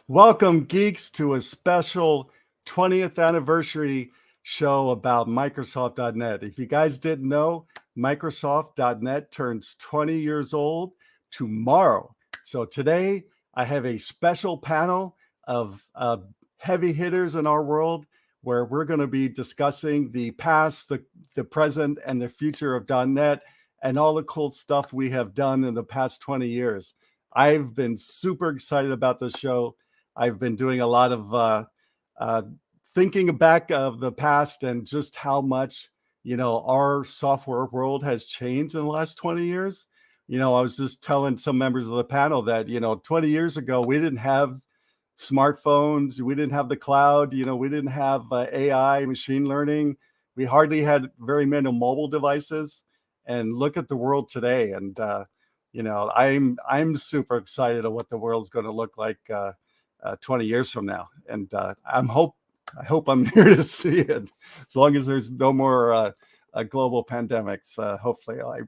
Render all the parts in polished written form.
Welcome, geeks, to a special 20th anniversary show about Microsoft.NET. If you guys didn't know, Microsoft.NET turns 20 years old tomorrow. So today I have a special panel of heavy hitters in our world where we're going to be discussing the past, the present, and the future of .NET and all the cool stuff we have done in the past 20 years. I've been super excited about this show. I've been doing a lot of thinking back of the past and just how much, our software world has changed in the last 20 years. I was just telling some members of the panel that, 20 years ago, we didn't have smartphones. We didn't have the cloud. We didn't have AI, machine learning. We hardly had very many mobile devices. And look at the world today. And, I'm super excited of what the world's going to look like 20 yeyears from now. And I hope I'm here to see it. As long as there's no more global pandemics, hopefully I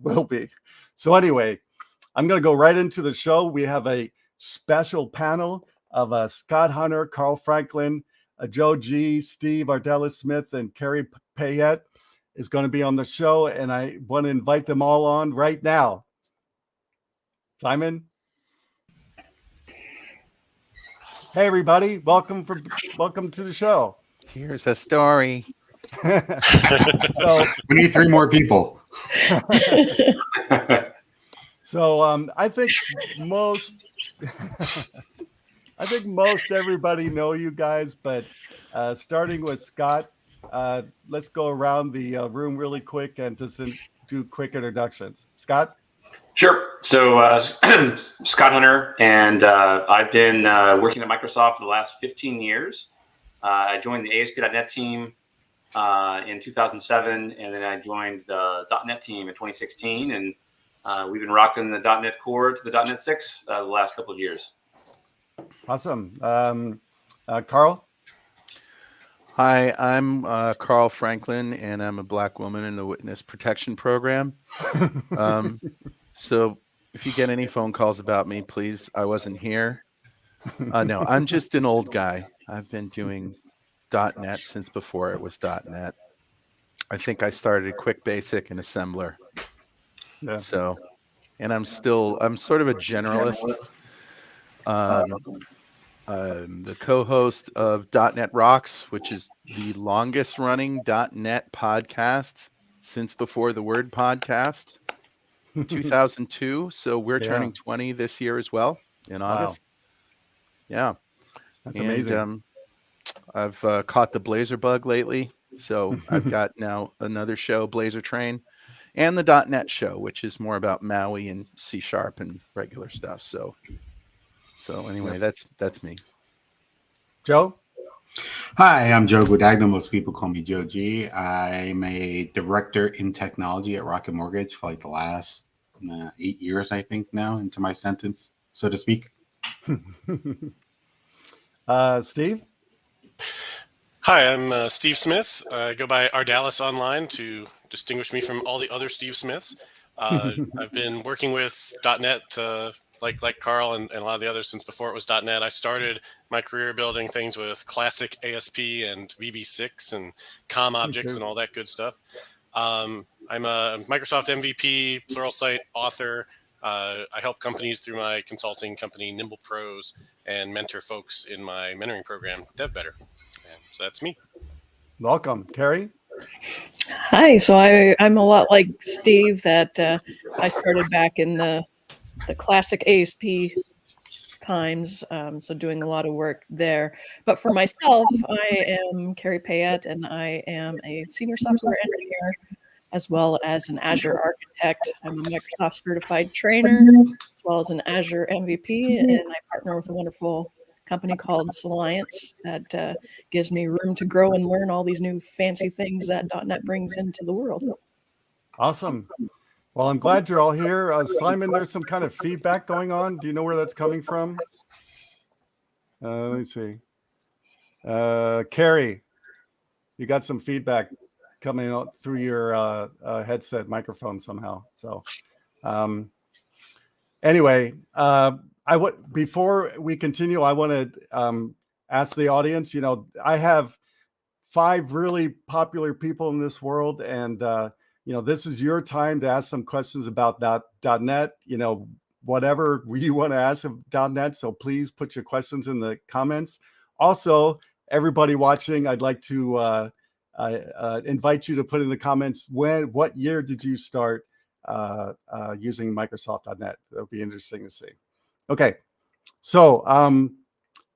will be. So anyway, I'm going to go right into the show. We have a special panel of Scott Hunter, Carl Franklin, Joe G, Steve Ardelis-Smith, and Carey Payette is going to be on the show. And I want to invite them all on right now. Simon? Hey, everybody. Welcome to the show. Here's a story. So, we need 3 more people. So I think most everybody know you guys, but starting with Scott, let's go around the room really quick and just do quick introductions. Scott? Sure. So Scott Hunter, and I've been working at Microsoft for the last 15 years. I joined the ASP.NET team in 2007, and then I joined the .NET team in 2016, and we've been rocking the .NET Core to the .NET 6 the last couple of years. Awesome. Carl? Hi, I'm Carl Franklin, and I'm a Black woman in the Witness Protection Program. So if you get any phone calls about me, please, I wasn't here. No, I'm just an old guy. I've been doing .NET since before it was .NET. I think I started Quick Basic and Assembler. Yeah. So, and I'm sort of a generalist. The co-host of .NET Rocks, which is the longest running .NET podcast since before the word podcast, 2002. So we're turning 20 this year as well in August. Wow. Yeah. That's amazing. I've caught the Blazor bug lately. So I've got now another show, Blazor Train, and the .NET show, which is more about Maui and C# and regular stuff. So anyway, that's me. Joe? Hi, I'm Joe Godagno. Most people call me Joe G. I'm a director in technology at Rockin Mortgage for like the last 8 years, I think, now into my sentence, so to speak. Steve? Hi, I'm Steve Smith. I go by Ardalis online to distinguish me from all the other Steve Smiths. I've been working with .NET like Carl and a lot of the others since before it was .NET. I started my career building things with classic ASP and VB6 and COM objects and all that good stuff. I'm a Microsoft MVP, Pluralsight author. I help companies through my consulting company, Nimble Pros, and mentor folks in my mentoring program, DevBetter. And so that's me. Welcome. Carey? Hi. So I'm a lot like Steve that I started back in the classic ASP times, so doing a lot of work there. But for myself, I am Carey Payette, and I am a senior software engineer as well as an Azure architect. I'm a Microsoft certified trainer as well as an Azure MVP, and I partner with a wonderful company called Solliance that gives me room to grow and learn all these new fancy things that .NET brings into the world. Awesome. Well, I'm glad you're all here. Simon, there's some kind of feedback going on. Do you know where that's coming from? Let me see. Carey, you got some feedback coming out through your headset microphone somehow. So anyway, before we continue, I want to ask the audience. I have 5 really popular people in this world, and this is your time to ask some questions about .NET. Whatever you want to ask of .NET. So please put your questions in the comments. Also, everybody watching, I'd like to invite you to put in the comments what year did you start using Microsoft.NET. That'll be interesting to see. Okay, so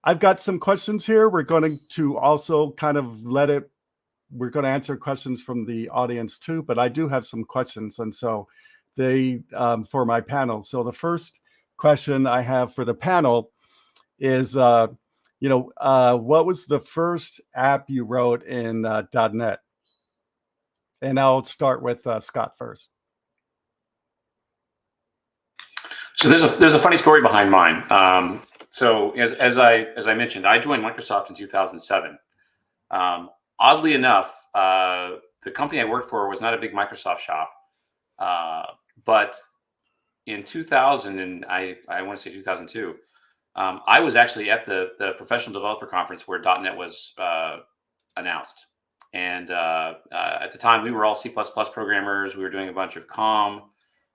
I've got some questions here. We're going to also kind of we're going to answer questions from the audience too, but I do have some questions, and so for my panel. So the first question I have for the panel is, what was the first app you wrote in .NET? And I'll start with Scott first. So there's a funny story behind mine. So as I mentioned, I joined Microsoft in 2007. Oddly enough, the company I worked for was not a big Microsoft shop, but in 2000, and I want to say 2002, I was actually at the professional developer conference where .NET was announced. And at the time, we were all C++ programmers. We were doing a bunch of COM.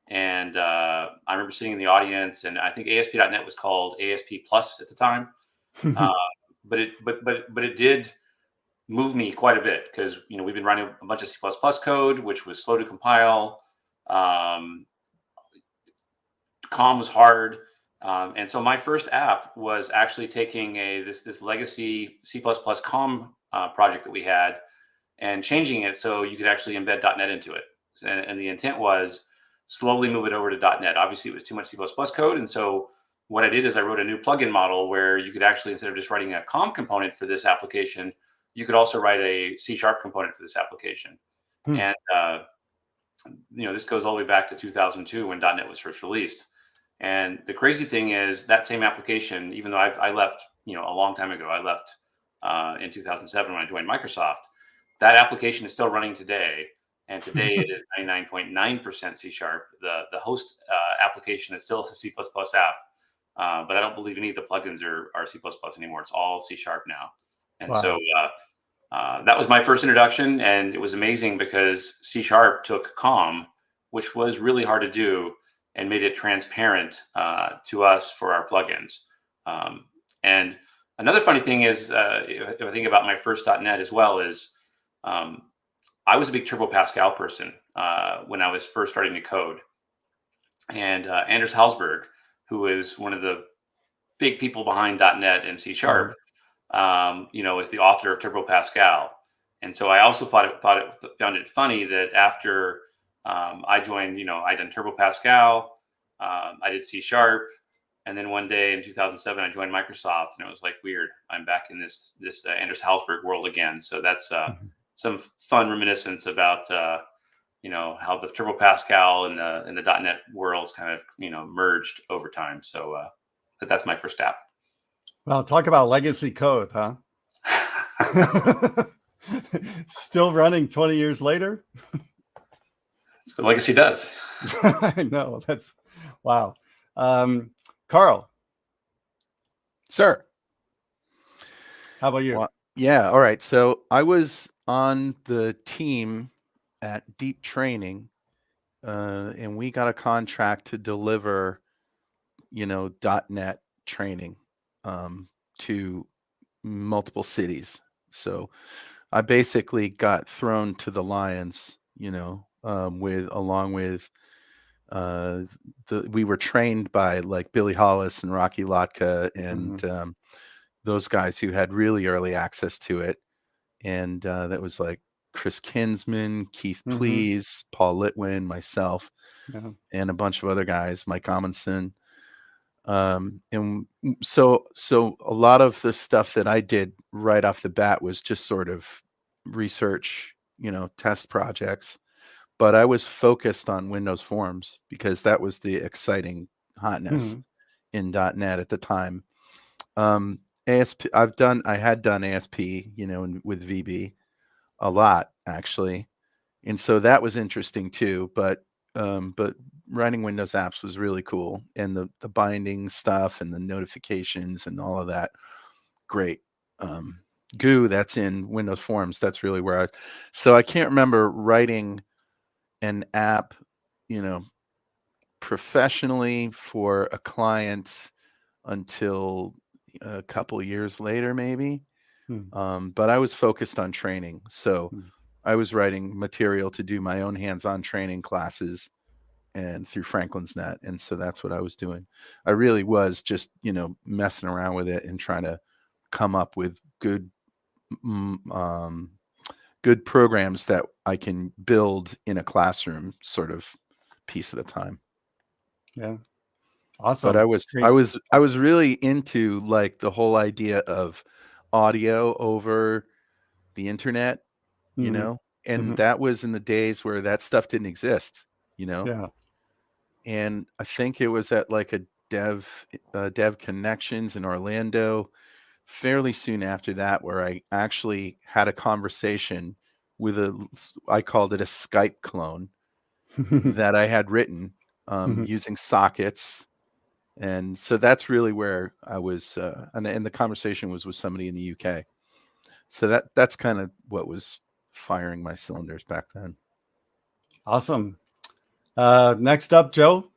And I remember sitting in the audience, and I think ASP.NET was called ASP Plus at the time. But it did move me quite a bit because we've been running a bunch of C++ code, which was slow to compile. COM was hard, and so my first app was actually taking this legacy C++ COM project that we had and changing it so you could actually embed .NET into it. And the intent was slowly move it over to .NET. Obviously, it was too much C++ code, and so what I did is I wrote a new plugin model where you could actually, instead of just writing a COM component for this application, you could also write a C# component for this application. And this goes all the way back to 2002 when .NET was first released. And the crazy thing is that same application, even though I left, a long time ago, I left in 2007 when I joined Microsoft, that application is still running today. And today it is 99.9% C#. The host application is still a C++ app, but I don't believe any of the plugins are C++ anymore. It's all C# now. And Wow. So that was my first introduction, and it was amazing because C# took COM, which was really hard to do, and made it transparent to us for our plugins. And another funny thing is, if I think about my first .NET as well, is I was a big Turbo Pascal person when I was first starting to code. And Anders Hallsberg, who is one of the big people behind .NET and C#, is the author of Turbo Pascal. And so I also found it funny that after I joined, I done Turbo Pascal, I did C#, and then one day in 2007 I joined Microsoft, and it was like weird. I'm back in this Anders Hallsberg world again. So that's some fun reminiscence about how the Turbo Pascal and the .NET worlds kind of merged over time. So that's my first app. Well, talk about legacy code, huh? Still running 20 years later. That's what legacy does. I know. That's wow. Carl. Sir. How about you? Well, yeah. All right. So I was on the team at Deep Training, and we got a contract to deliver, .NET training to multiple cities. So I basically got thrown to the lions, along with we were trained by like Billy Hollis and Rocky Lotka and those guys who had really early access to it. And that was like Chris Kinsman, Keith Please, Paul Litwin, myself, and a bunch of other guys, Mike Amundsen. And so a lot of the stuff that I did right off the bat was just sort of research, test projects. But I was focused on Windows Forms because that was the exciting hotness in .NET at the time. ASP, I had done ASP, with VB a lot actually, and so that was interesting too. But writing Windows apps was really cool, and the binding stuff and the notifications and all of that, great. Goo, that's in Windows Forms. That's really where so I can't remember writing an app, professionally for a client until a couple years later, maybe. But I was focused on training. So I was writing material to do my own hands-on training classes and through Franklin's Net. And so that's what I was doing. I really was just, messing around with it and trying to come up with good programs that I can build in a classroom sort of piece at a time. Yeah. Awesome. But I was really into like the whole idea of audio over the internet, and that was in the days where that stuff didn't exist, Yeah. And I think it was at like a dev connections in Orlando fairly soon after that, where I actually had a conversation with I called it a Skype clone that I had written using sockets. And so that's really where I was, and the conversation was with somebody in the UK. So that's kind of what was firing my cylinders back then. Awesome. Next up, Joe.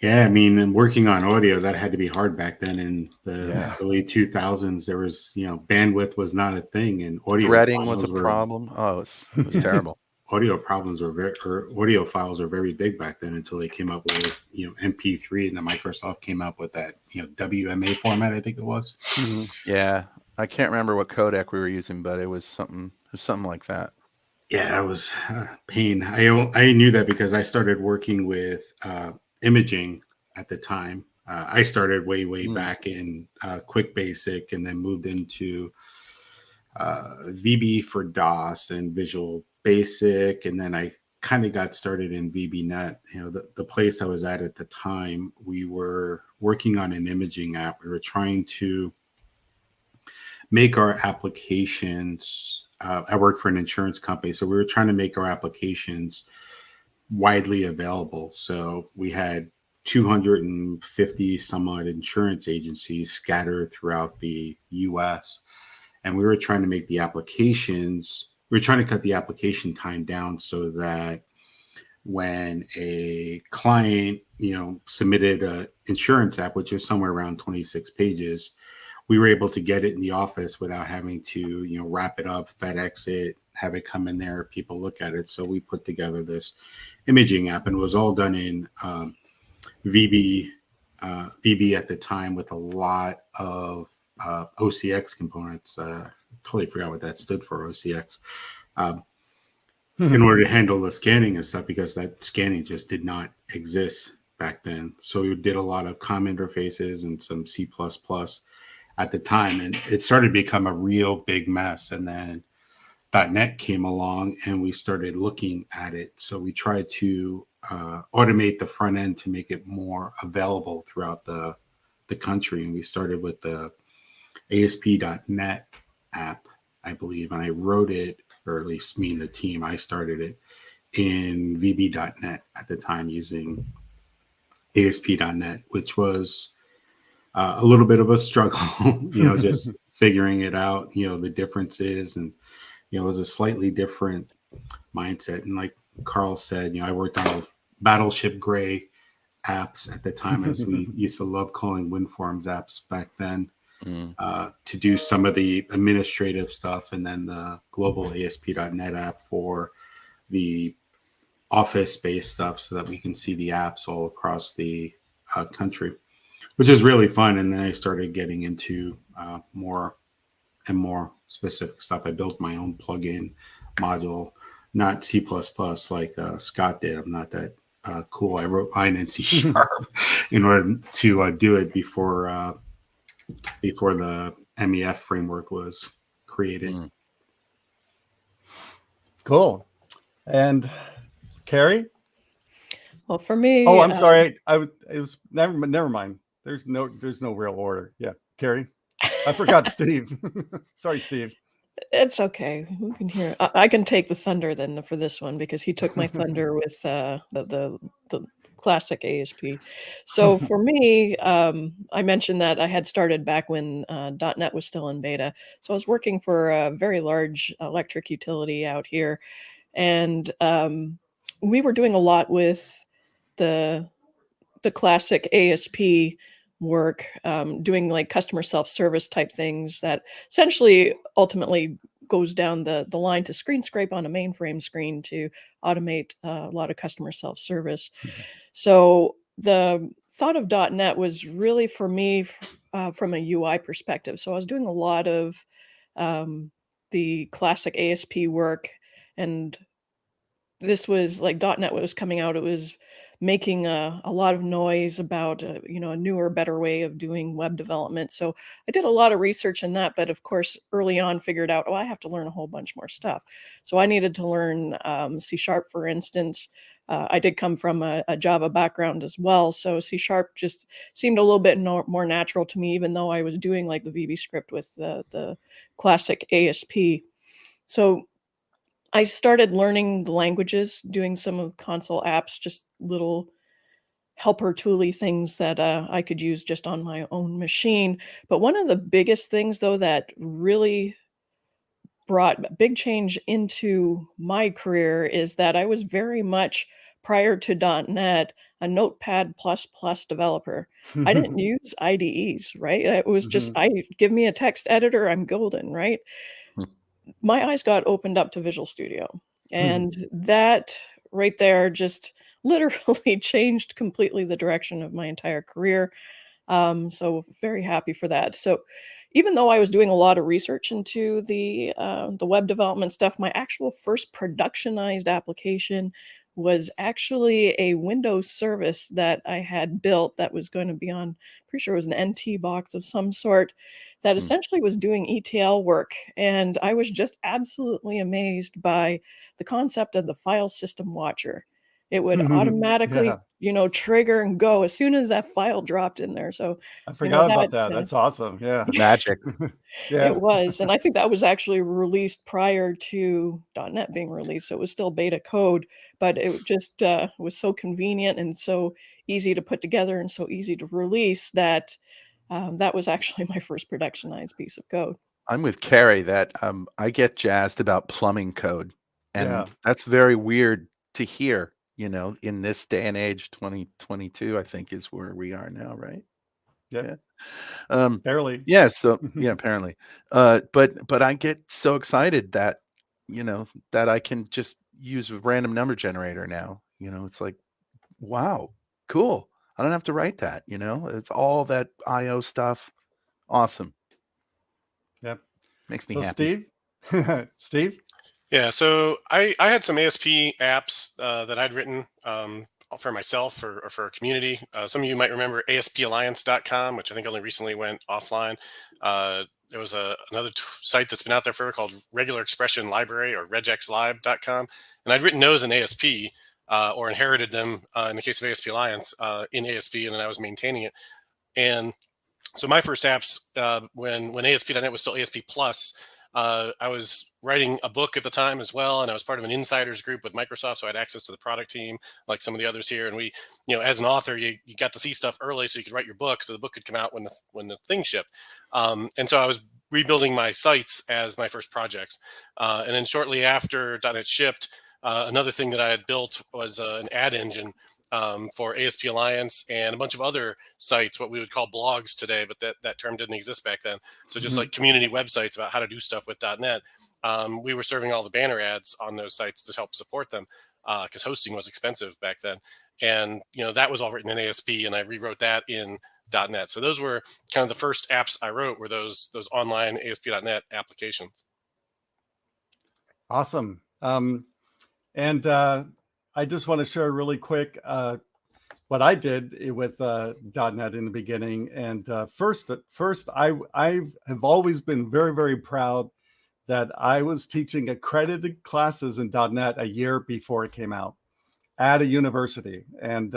Yeah, I mean, and working on audio, that had to be hard back then in the early 2000s. There was, bandwidth was not a thing, and audio threading was a problem. Oh, it was terrible. Audio problems audio files were very big back then until they came up with, MP3, and then Microsoft came up with that, WMA format, I think it was. Yeah, I can't remember what codec we were using, but it was something like that. Yeah, it was pain. I knew that because I started working with imaging at the time. I started way back in Quick Basic, and then moved into VB for DOS and Visual Basic, and then I kind of got started in VBNet. The place I was at the time, we were working on an imaging app. We were trying to make our applications. I worked for an insurance company, so we were trying to make our applications widely available. So we had 250 some odd insurance agencies scattered throughout the US. And we were trying to make the applications, we were trying to cut the application time down so that when a client, submitted an insurance app, which was somewhere around 26 pages, we were able to get it in the office without having to, wrap it up, FedEx it, have it come in there, people look at it. So we put together this imaging app, and it was all done in VB at the time with a lot of OCX components. Totally forgot what that stood for, OCX. In order to handle the scanning and stuff, because that scanning just did not exist back then. So we did a lot of COM interfaces and some C++ at the time, and it started to become a real big mess. And then .NET came along, and we started looking at it. So we tried to automate the front end to make it more available throughout the country. And we started with the ASP.NET app, I believe, and I wrote it, or at least me and the team, I started it in VB.NET at the time using ASP.NET, which was a little bit of a struggle, just figuring it out, the differences, and, it was a slightly different mindset. And like Carl said, I worked on Battleship Gray apps at the time, as we used to love calling WinForms apps back then, to do some of the administrative stuff, and then the global ASP.NET app for the office-based stuff, so that we can see the apps all across the country, which is really fun. And then I started getting into more and more specific stuff. I built my own plugin module, not C++ like Scott did. I'm not that cool. I wrote mine in C# in order to do it before the MEF framework was created. Cool. And Carey? Well, for me, Oh, I'm sorry. It was never mind. There's no real order. Yeah, Carey. I forgot Steve. Sorry, Steve. It's okay. We can hear. I can take the thunder then for this one because he took my thunder with the classic ASP. So for me, I mentioned that I had started back when .NET was still in beta. So I was working for a very large electric utility out here, and we were doing a lot with the classic ASP work, doing like customer self-service type things that essentially ultimately goes down the line to screen scrape on a mainframe screen to automate a lot of customer self-service. So the thought of .NET was really for me from a UI perspective. So I was doing a lot of the classic ASP work, and this was like .NET was coming out. It was making a lot of noise about a newer, better way of doing web development. So I did a lot of research in that, but of course, early on, figured out, I have to learn a whole bunch more stuff. So I needed to learn C#, for instance. I did come from a Java background as well, so C# just seemed a little bit more natural to me, even though I was doing like the VB script with the classic ASP. So I started learning the languages, doing some of console apps, just little helper tooly things that I could use just on my own machine. But one of the biggest things, though, that really brought big change into my career is that I was very much, prior to .NET, a Notepad++ developer. I didn't use IDEs, right? It was just, give me a text editor, I'm golden, right? My eyes got opened up to Visual Studio, and that right there just literally changed completely the direction of my entire career. So very happy for that. So even though I was doing a lot of research into the web development stuff, my actual first productionized application was actually a Windows service that I had built that was going to be on, pretty sure it was an NT box of some sort, that essentially was doing ETL work. And I was just absolutely amazed by the concept of the file system watcher. It would automatically, Yeah, trigger and go as soon as that file dropped in there. So, I forgot about that that. That's awesome. Yeah. Magic. Yeah. it was. And I think that was actually released prior to .NET being released. So it was still beta code, but it just was so convenient and so easy to put together and so easy to release that that was actually my first productionized piece of code. I'm with Carey that I get jazzed about plumbing code, and Yeah. that's very weird to hear, in this day and age. 2022, I think, is where we are now, right? Yep. Yeah. Barely. Yeah. So yeah, apparently. But I get so excited that that I can just use a random number generator now. It's like, wow, cool. I don't have to write that. It's all that IO stuff. Awesome. Yep. Makes me So happy. Steve? Yeah, so I had some ASP apps that I'd written for myself or for a community. Some of you might remember ASPalliance.com, which I think only recently went offline. There was another site that's been out there forever called Regular Expression Library, or regexlib.com. And I'd written those in ASP or inherited them in the case of ASP Alliance in ASP, and then I was maintaining it. And so my first apps, when ASP.NET was still ASP Plus, I was writing a book at the time as well, and I was part of an insiders group with Microsoft, so I had access to the product team, like some of the others here. And we, as an author, you got to see stuff early, so you could write your book, so the book could come out when the thing shipped. And so I was rebuilding my sites as my first projects, and then shortly after .NET shipped, another thing that I had built was an ad engine for ASP Alliance and a bunch of other sites, what we would call blogs today, but that term didn't exist back then. So just like community websites about how to do stuff with .NET. We were serving all the banner ads on those sites to help support them because hosting was expensive back then. And, that was all written in ASP, and I rewrote that in .NET. So those were kind of the first apps I wrote, were those online ASP.NET applications. Awesome. And I just want to share really quick what I did with .NET in the beginning. And first, I have always been very, very proud that I was teaching accredited classes in .NET a year before it came out at a university, and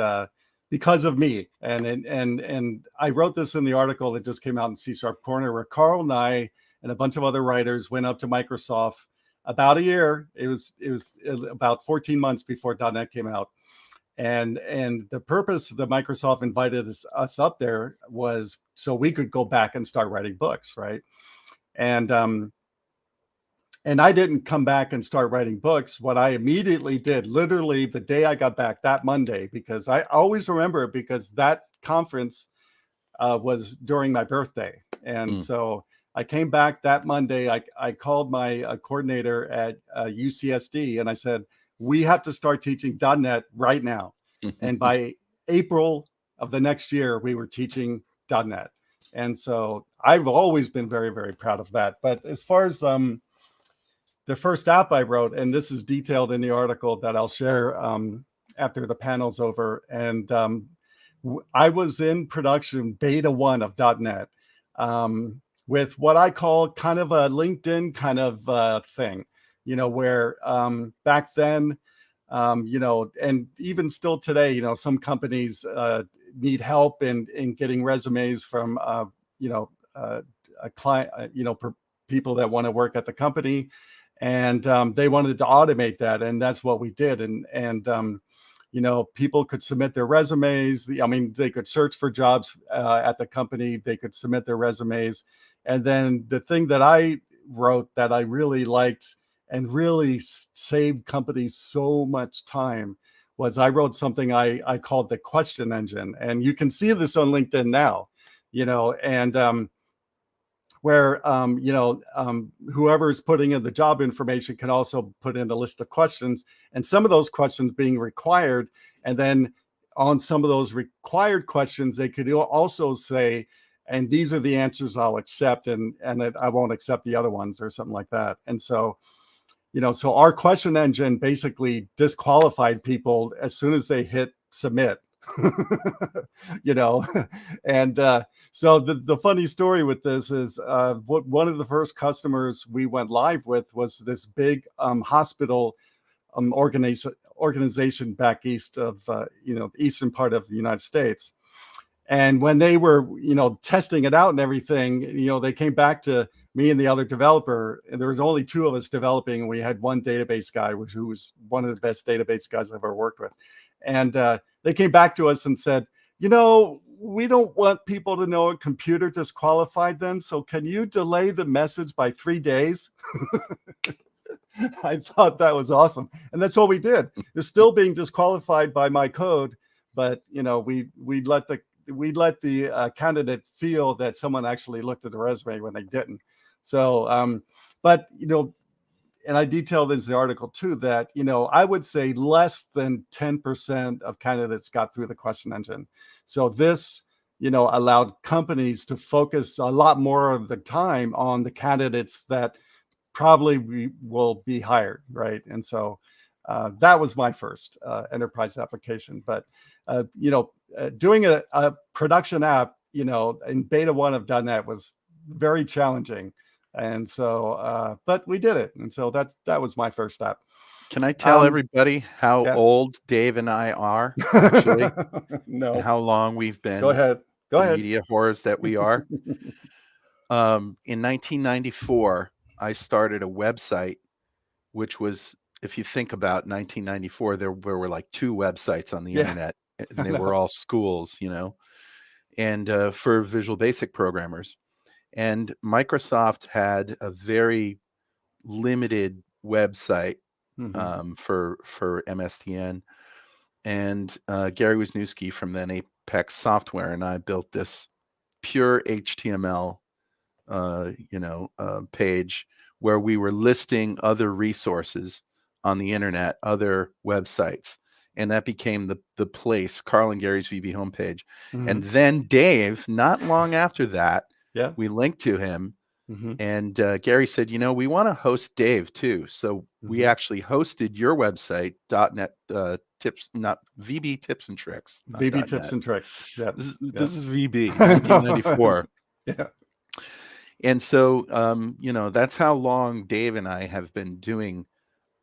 because of me. And I wrote this in the article that just came out in C# Corner, where Carl and I and a bunch of other writers went up to Microsoft about a year. It was about 14 months before .NET came out. And the purpose that Microsoft invited us up there was so we could go back and start writing books, right? And I didn't come back and start writing books. What I immediately did, literally the day I got back, that Monday, because I always remember it because that conference was during my birthday. And so I came back that Monday. I called my coordinator at UCSD and I said, we have to start teaching .NET right now. And by April of the next year, we were teaching .NET. And so I've always been very, very proud of that. But as far as the first app I wrote, and this is detailed in the article that I'll share after the panel's over. And I was in production beta 1 of .NET with what I call kind of a LinkedIn kind of thing, you know, where back then, you know, and even still today, you know, some companies need help in getting resumes from, you know, a client, you know, people that want to work at the company. And they wanted to automate that. And that's what we did. And you know, people could submit their resumes. I mean, they could search for jobs at the company. They could submit their resumes. And then the thing that I wrote that I really liked and really saved companies so much time was I wrote something I called the question engine. And you can see this on LinkedIn now, you know, and where, you know, whoever's putting in the job information can also put in a list of questions, and some of those questions being required. And then on some of those required questions, they could also say, and these are the answers I'll accept, and I won't accept the other ones or something like that. And so, you know, so our question engine basically disqualified people as soon as they hit submit, you know, and so the funny story with this is one of the first customers we went live with was this big hospital organization back east of, you know, the eastern part of the United States. And when they were, you know, testing it out and everything, you know, they came back to me and the other developer, and there was only 2 of us developing, and we had one database guy, who was one of the best database guys I've ever worked with. And they came back to us and said, you know, we don't want people to know a computer disqualified them. So can you delay the message by 3 days? I thought that was awesome. And that's what we did. It's still being disqualified by my code, but, you know, we let the candidate feel that someone actually looked at the resume when they didn't. So, but, you know, and I detailed in the article too, that, you know, I would say less than 10% of candidates got through the question engine. So this, you know, allowed companies to focus a lot more of the time on the candidates that probably will be hired, right? And so that was my first enterprise application. But, you know, doing a production app, you know, in beta 1 of .NET was very challenging. And so, but we did it. And so that was my first app. Can I tell everybody how old Dave and I are, actually? No. And how long we've been Go ahead. Media whores that we are. In 1994, I started a website, which was, if you think about 1994, there were like 2 websites on the internet, and they were all schools, you know, and for Visual Basic programmers. And Microsoft had a very limited website for MSDN. And Gary Wisniewski from then Apex Software and I built this pure HTML, you know, page where we were listing other resources on the internet, other websites. And that became the place, Carl and Gary's VB homepage. And then Dave, not long after that, we linked to him. And Gary said, you know, we want to host Dave too. So we actually hosted your website, .NET tips, not VB tips and tricks. VB tips and tricks. Yeah. This is VB, 1994. And so, you know, that's how long Dave and I have been doing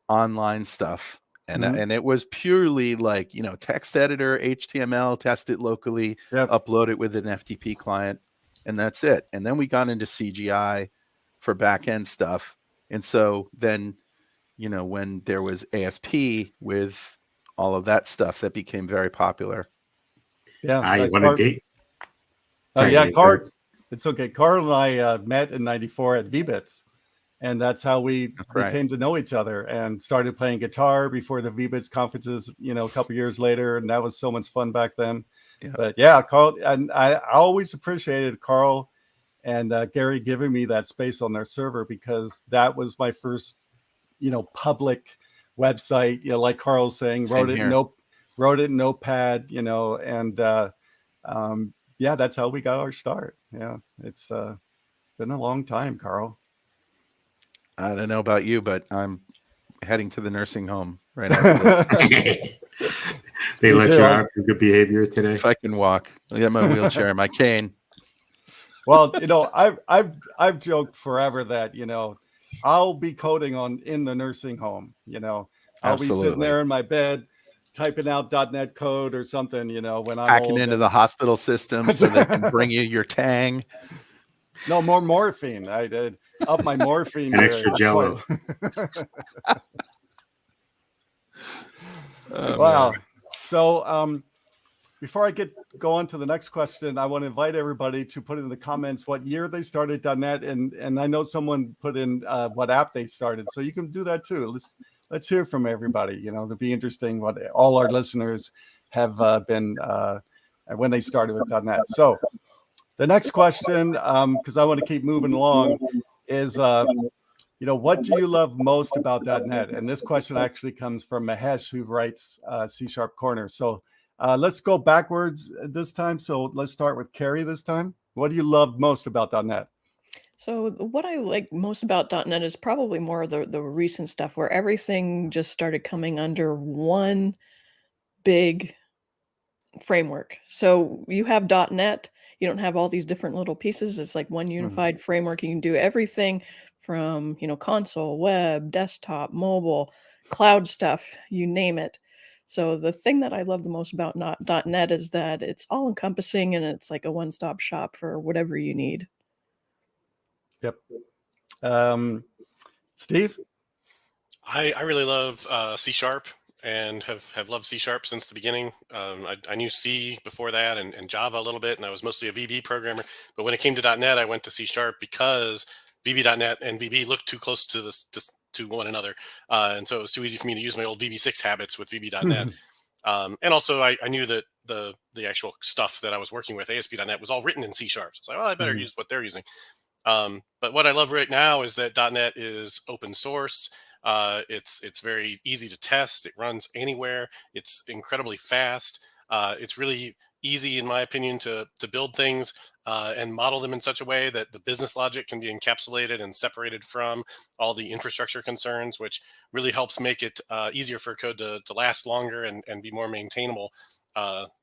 online stuff. And it was purely like, you know, text editor, HTML, test it locally, upload it with an FTP client. And that's it. And then we got into CGI for back end stuff. And so then, when there was ASP with all of that stuff, that became very popular. Yeah. I want to date. Yeah, Carl. It's okay. Carl and I met in '94 at VBits, and that's how we came to know each other and started playing guitar before the VBits conferences, a couple years later. And that was so much fun back then. Yeah. But yeah, Carl, and I always appreciated Carl and Gary giving me that space on their server, because that was my first, public website, like Carl's saying, wrote it in Notepad, and yeah, that's how we got our start. Yeah, it's been a long time, Carl. I don't know about you, but I'm heading to the nursing home right now. They let you out for good behavior today. If I can walk, I got my wheelchair and my cane. Well, I've joked forever that I'll be coding in the nursing home. I'll be sitting there in my bed typing out .NET code or something. When I'm hacking into the hospital system so they can bring you your Tang. No more morphine. I did up my morphine. An extra Jello. Wow. Man. So before I go on to the next question, I want to invite everybody to put in the comments what year they started .NET, and I know someone put in what app they started, so you can do that too. Let's hear from everybody. It'll be interesting what all our listeners have been when they started with .NET. So the next question, because I want to keep moving along, is what do you love most about .NET? And this question actually comes from Mahesh, who writes C# Corner. So let's go backwards this time. So let's start with Carey this time. What do you love most about .NET? So what I like most about .NET is probably more of the recent stuff, where everything just started coming under one big framework. So you have .NET, you don't have all these different little pieces. It's like one unified framework. You can do everything from, console, web, desktop, mobile, cloud stuff, you name it. So the thing that I love the most about .NET is that it's all encompassing, and it's like a one-stop shop for whatever you need. Yep. Steve? I really love C# and have loved C# since the beginning. I knew C before that and Java a little bit, and I was mostly a VB programmer. But when it came to .NET, I went to C# because VB.NET and VB looked too close to one another. And so it was too easy for me to use my old VB6 habits with VB.NET. And also I knew that the actual stuff that I was working with, ASP.NET, was all written in C#. So I was like, well, I better use what they're using. But what I love right now is that .NET is open source. It's very easy to test. It runs anywhere. It's incredibly fast. It's really easy, in my opinion, to build things and model them in such a way that the business logic can be encapsulated and separated from all the infrastructure concerns, which really helps make it easier for code to last longer and be more maintainable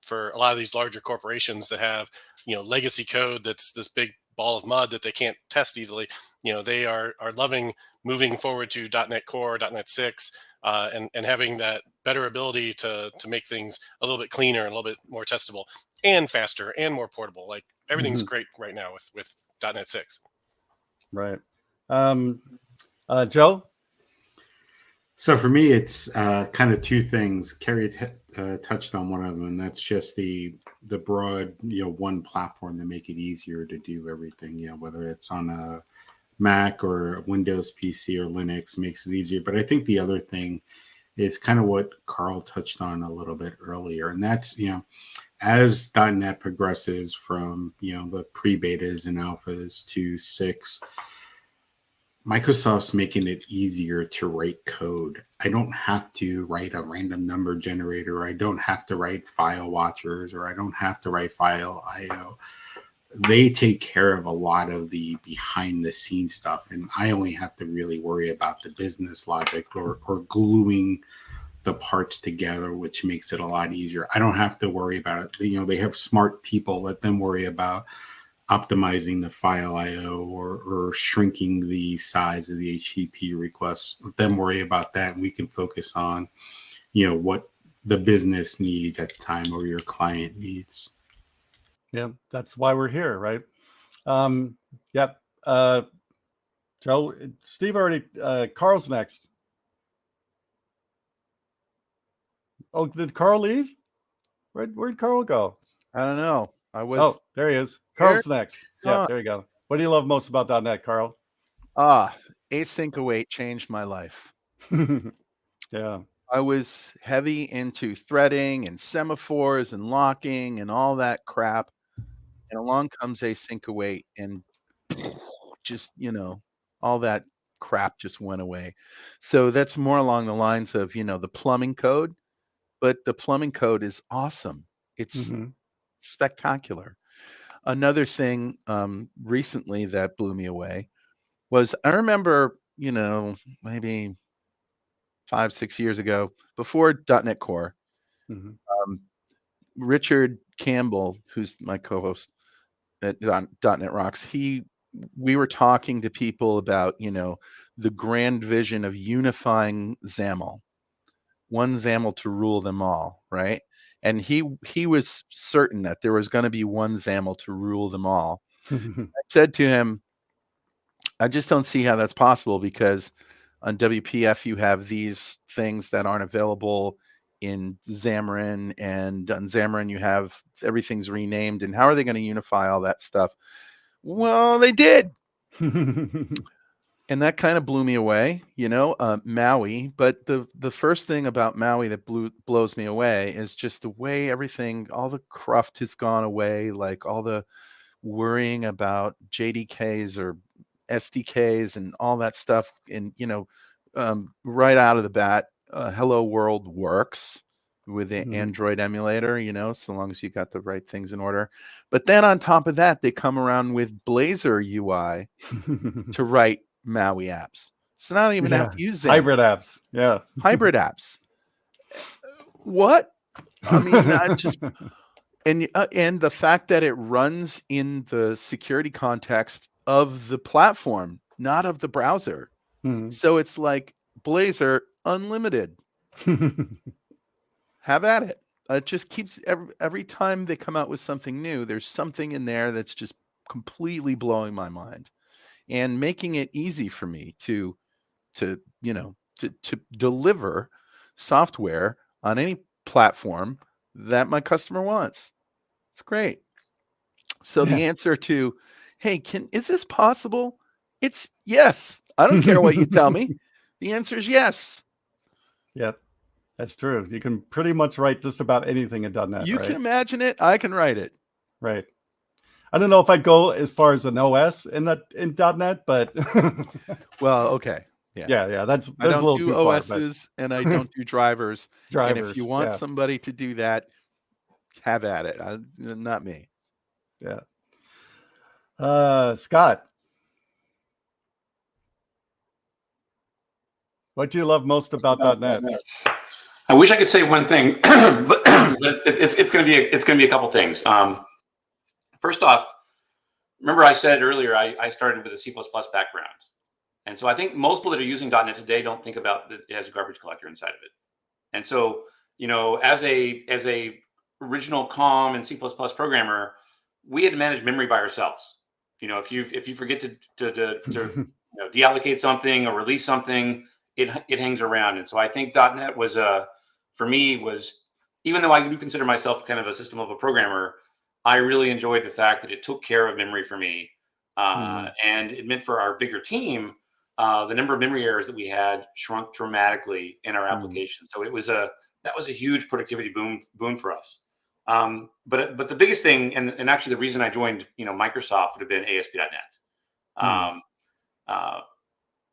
for a lot of these larger corporations that have legacy code that's this big ball of mud that they can't test easily. They are loving moving forward to .NET Core, .NET 6, and having that better ability to make things a little bit cleaner and a little bit more testable and faster and more portable. Like everything's great right now with .NET 6. Right. Joe? So for me, it's kind of two things. Carey touched on one of them, and that's just the broad, one platform to make it easier to do everything. Whether it's on a Mac or a Windows PC or Linux, makes it easier. But I think the other thing is kind of what Carl touched on a little bit earlier, and that's as .NET progresses from the pre-betas and alphas to 6. Microsoft's making it easier to write code. I don't have to write a random number generator. I don't have to write file watchers, or I don't have to write file IO. They take care of a lot of the behind the scenes stuff. And I only have to really worry about the business logic or gluing the parts together, which makes it a lot easier. I don't have to worry about it. They have smart people. Let them worry about optimizing the file IO or shrinking the size of the HTTP requests. Let them worry about that, and we can focus on, what the business needs at the time or your client needs. Yeah, that's why we're here, right? Yep. Joe, Steve already, Carl's next. Oh, did Carl leave? Where'd Carl go? I don't know. I was Oh, there he is. Here? Carl's next. Yeah, Oh. there you go. What do you love most about .NET, Carl? Async await changed my life. Yeah. I was heavy into threading and semaphores and locking and all that crap. And along comes async await, and just, all that crap just went away. So that's more along the lines of, the plumbing code, but the plumbing code is awesome. It's Mhm. spectacular. Another thing recently that blew me away was I remember, maybe 5-6 years ago, before .NET Core, Mhm. Richard Campbell, who's my co-host at .NET Rocks, we were talking to people about, the grand vision of unifying XAML, one XAML to rule them all, right? And he was certain that there was going to be one XAML to rule them all. I said to him, I just don't see how that's possible, because on WPF you have these things that aren't available in Xamarin, and on Xamarin you have everything's renamed, and how are they going to unify all that stuff? Well, they did. And that kind of blew me away, Maui. But the first thing about Maui that blows me away is just the way everything, all the cruft has gone away, like all the worrying about JDKs or SDKs and all that stuff. And, right out of the bat, Hello World works with the Android emulator, so long as you got the right things in order. But then on top of that, they come around with Blazor UI to write Maui apps. So now I don't even have to use hybrid apps. Yeah. Hybrid apps. What? I mean, I just and the fact that it runs in the security context of the platform, not of the browser. So it's like Blazor unlimited. Have at it. It just keeps every time they come out with something new, there's something in there that's just completely blowing my mind and making it easy for me to deliver software on any platform that my customer wants. It's great. So the answer to, hey, is this possible? It's yes. I don't care what you tell me. The answer is yes. Yep, that's true. You can pretty much write just about anything in .NET. You right? can imagine it. I can write it. Right. I don't know if I'd go as far as an OS in .NET, but well, okay. Yeah. That's I don't a little do too OSs far, and I don't do drivers. drivers. And if you want somebody to do that, have at it. Not me. Yeah. Scott, what do you love most about .NET? I wish I could say one thing, but it's going to be a couple things. First off, remember I said earlier I started with a C++ background, and so I think most people that are using .NET today don't think about it as a garbage collector inside of it. And so, as a original COM and C++ programmer, we had to manage memory by ourselves. If you forget to deallocate something or release something, it hangs around. And so I think .NET was for me, even though I do consider myself kind of a system level programmer, I really enjoyed the fact that it took care of memory for me, and it meant for our bigger team, the number of memory errors that we had shrunk dramatically in our application. So that was a huge productivity boon for us. But the biggest thing, and actually the reason I joined Microsoft would have been ASP.NET.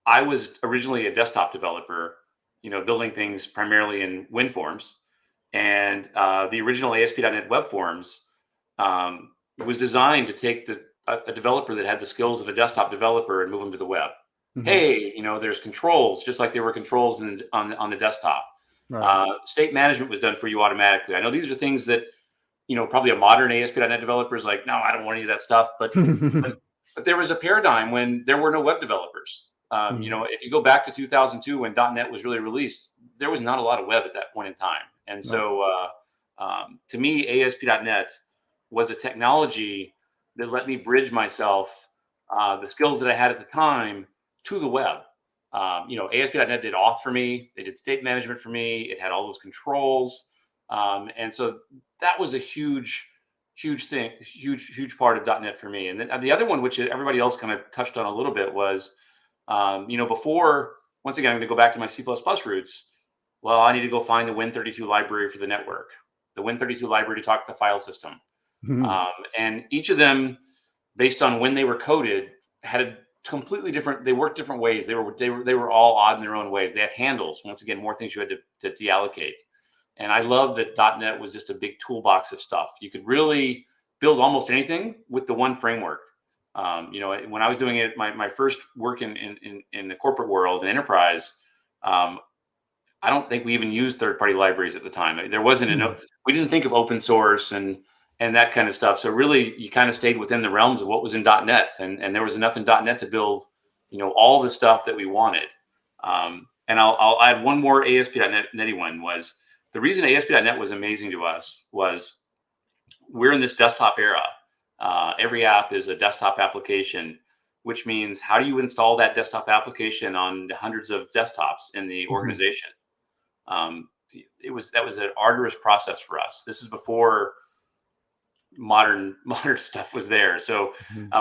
I was originally a desktop developer, building things primarily in WinForms, and the original ASP.NET Web Forms was designed to take a developer that had the skills of a desktop developer and move them to the web. Hey, there's controls, just like there were controls on the desktop. Right. State management was done for you automatically. I know these are things that probably a modern ASP.NET developer is like, no, I don't want any of that stuff. But there was a paradigm when there were no web developers. If you go back to 2002 when .NET was really released, there was not a lot of web at that point in time. And so to me, ASP.NET was a technology that let me bridge myself, the skills that I had at the time to the web. ASP.NET did auth for me. They did state management for me. It had all those controls. And so that was a huge thing, huge part of .NET for me. And then the other one, which everybody else kind of touched on a little bit, was, before, once again, I'm going to go back to my C++ roots. Well, I need to go find the Win32 library for the network, the Win32 library to talk to the file system. And each of them, based on when they were coded, had a completely different, they worked different ways. They were all odd in their own ways. They had handles. Once again, more things you had to deallocate. And I love that .NET was just a big toolbox of stuff. You could really build almost anything with the one framework. When I was doing it, my first work in the corporate world and enterprise, I don't think we even used third-party libraries at the time. There wasn't we didn't think of open source and that kind of stuff. So really, you kind of stayed within the realms of what was in .NET, and there was enough in .NET to build, all the stuff that we wanted. And I'll add one more ASP.NET one. Was the reason ASP.NET was amazing to us was we're in this desktop era. Every app is a desktop application, which means how do you install that desktop application on the hundreds of desktops in the organization? That was an arduous process for us. This is before modern stuff was there. So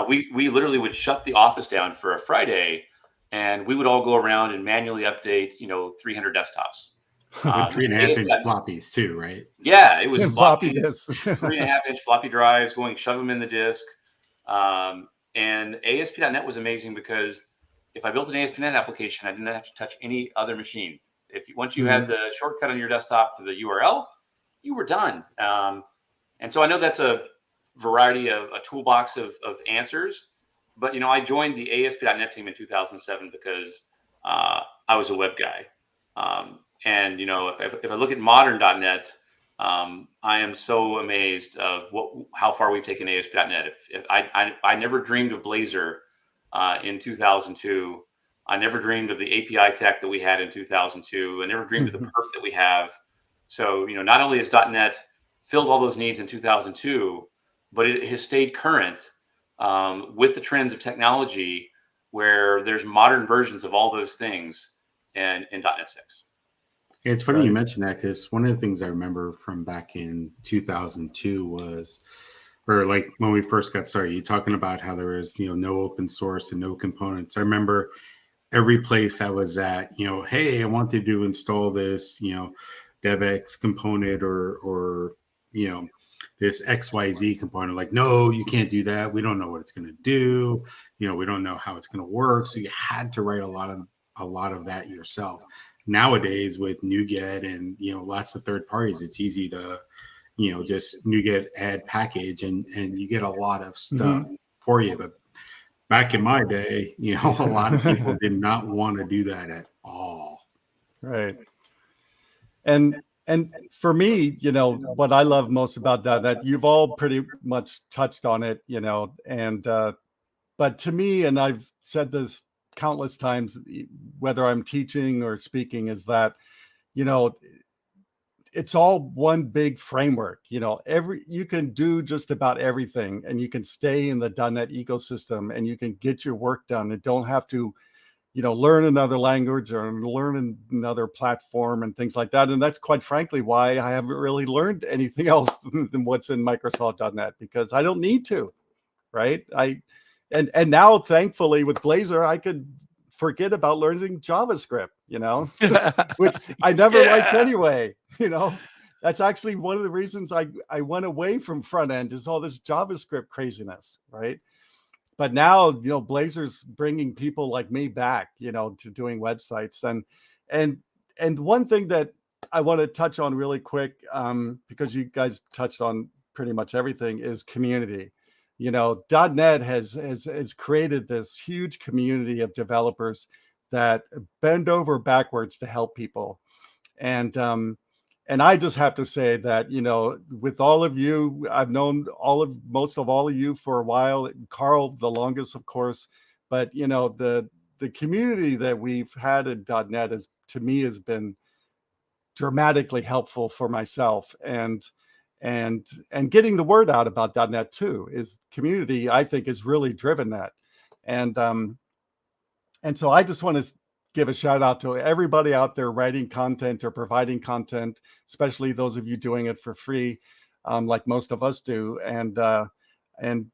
we literally would shut the office down for a Friday, and we would all go around and manually update 300 desktops. 3.5-inch floppies too, right? Yeah, it was floppy disks. 3.5-inch floppy drives, shove them in the disk. And ASP.NET was amazing because if I built an ASP.NET application, I didn't have to touch any other machine. Once you had the shortcut on your desktop for the URL, you were done. And so I know that's a variety of a toolbox of answers, but I joined the ASP.NET team in 2007 because I was a web guy. And if I look at modern .NET, I am so amazed of how far we've taken ASP.NET. If I never dreamed of Blazor in 2002. I never dreamed of the API tech that we had in 2002. I never dreamed of the perf that we have. So not only has .NET filled all those needs in 2002, but it has stayed current with the trends of technology, where there's modern versions of all those things in .NET 6. It's funny you mentioned that, because one of the things I remember from back in 2002 was, or like when we first got started, you talking about how there was, no open source and no components. I remember every place I was at, hey, I wanted to install this, DevX component or this XYZ component. Like, no, you can't do that. We don't know what it's going to do. We don't know how it's going to work. So you had to write a lot of that yourself. Nowadays with NuGet and lots of third parties, it's easy to just NuGet add package and you get a lot of stuff for you. But back in my day, a lot of people did not want to do that at all. Right. And for me, what I love most about .NET, you've all pretty much touched on it, and but to me, and I've said this countless times, whether I'm teaching or speaking, is that, it's all one big framework. You can do just about everything, and you can stay in the .NET ecosystem, and you can get your work done and don't have to, learn another language or learn another platform and things like that. And that's quite frankly why I haven't really learned anything else than what's in Microsoft.NET, because I don't need to, right? And now, thankfully, with Blazor, I could forget about learning JavaScript, which I never liked anyway. That's actually one of the reasons I went away from front end, is all this JavaScript craziness, right? But now, Blazor's bringing people like me back, to doing websites. And one thing that I want to touch on really quick, because you guys touched on pretty much everything, is community. .NET has created this huge community of developers that bend over backwards to help people. And I just have to say that, with all of you, I've known most of all of you for a while, Carl the longest, of course, but the community that we've had in .NET to me has been dramatically helpful for myself. And getting the word out about .NET too, is community, I think, has really driven that. And And so I just want to give a shout out to everybody out there writing content or providing content, especially those of you doing it for free, like most of us do. And and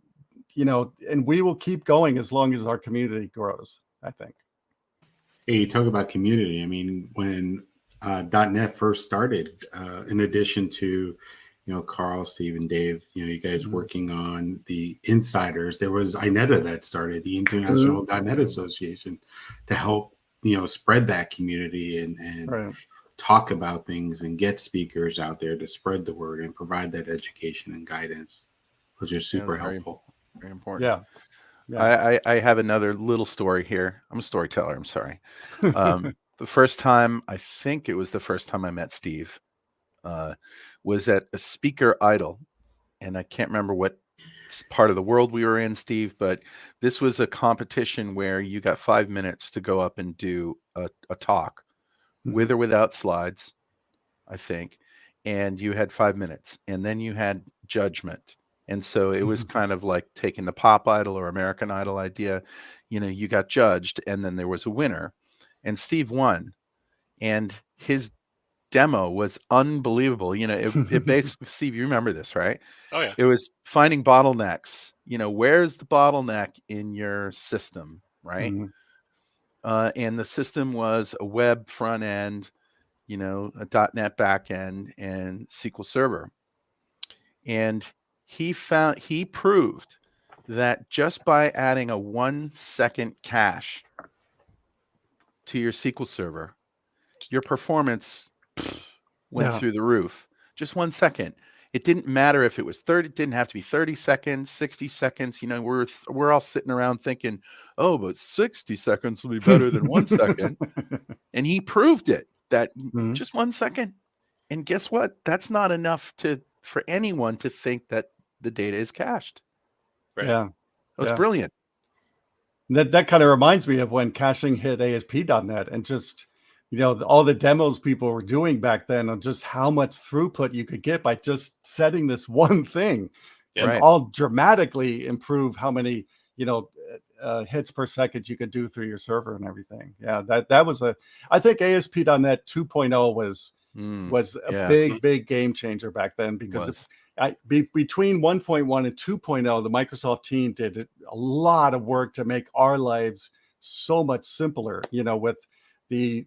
we will keep going as long as our community grows, I think. Hey, you talk about community. I mean, when .NET first started, in addition to, Carl, Steve, and Dave, you guys working on the insiders, there was INETA that started, the International .NET Association, to help, spread that community and Right. talk about things and get speakers out there to spread the word and provide that education and guidance, which is super helpful. Very important. Yeah. Yeah. I have another little story here. I'm a storyteller. I'm sorry. The first time, I think it was the first time I met Steve, was at a speaker idol. And I can't remember what part of the world we were in, Steve, but this was a competition where you got 5 minutes to go up and do a talk with or without slides, I think. And you had 5 minutes, and then you had judgment. And so it was kind of like taking the Pop Idol or American Idol idea. You got judged, and then there was a winner. And Steve won. And his demo was unbelievable. It basically, Steve, you remember this, right? Oh, yeah. It was finding bottlenecks. Where's the bottleneck in your system, right? And the system was a web front end, a .NET back end, and SQL Server. And he proved that just by adding a 1 second cache to your SQL Server, your performance went through the roof. Just 1 second. It didn't matter if it was 30, it didn't have to be 30 seconds, 60 seconds. We're all sitting around thinking, oh, but 60 seconds will be better than 1 second. And he proved it, that just 1 second. And guess what? That's not enough for anyone to think that the data is cached. Right. Yeah. It was brilliant. That kind of reminds me of when caching hit ASP.NET, and just, all the demos people were doing back then on just how much throughput you could get by just setting this one thing, and all dramatically improve how many, hits per second you could do through your server and everything. Yeah, that was I think ASP.NET 2.0 was a big game changer back then, because between 1.1 and 2.0, the Microsoft team did a lot of work to make our lives so much simpler, with the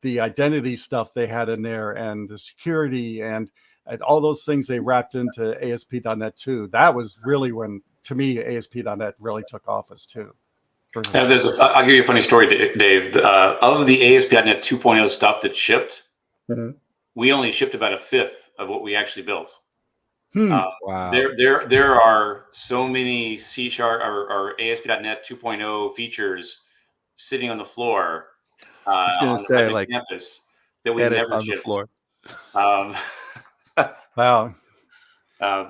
identity stuff they had in there, and the security and all those things they wrapped into ASP.NET 2. That was really when, to me, ASP.NET really took off as 2. Now, I'll give you a funny story, Dave. Of the ASP.NET 2.0 stuff that shipped, we only shipped about a fifth of what we actually built. Wow. There are so many C# or ASP.NET 2.0 features sitting on the floor on the campus that we never on shipped. The floor. Wow.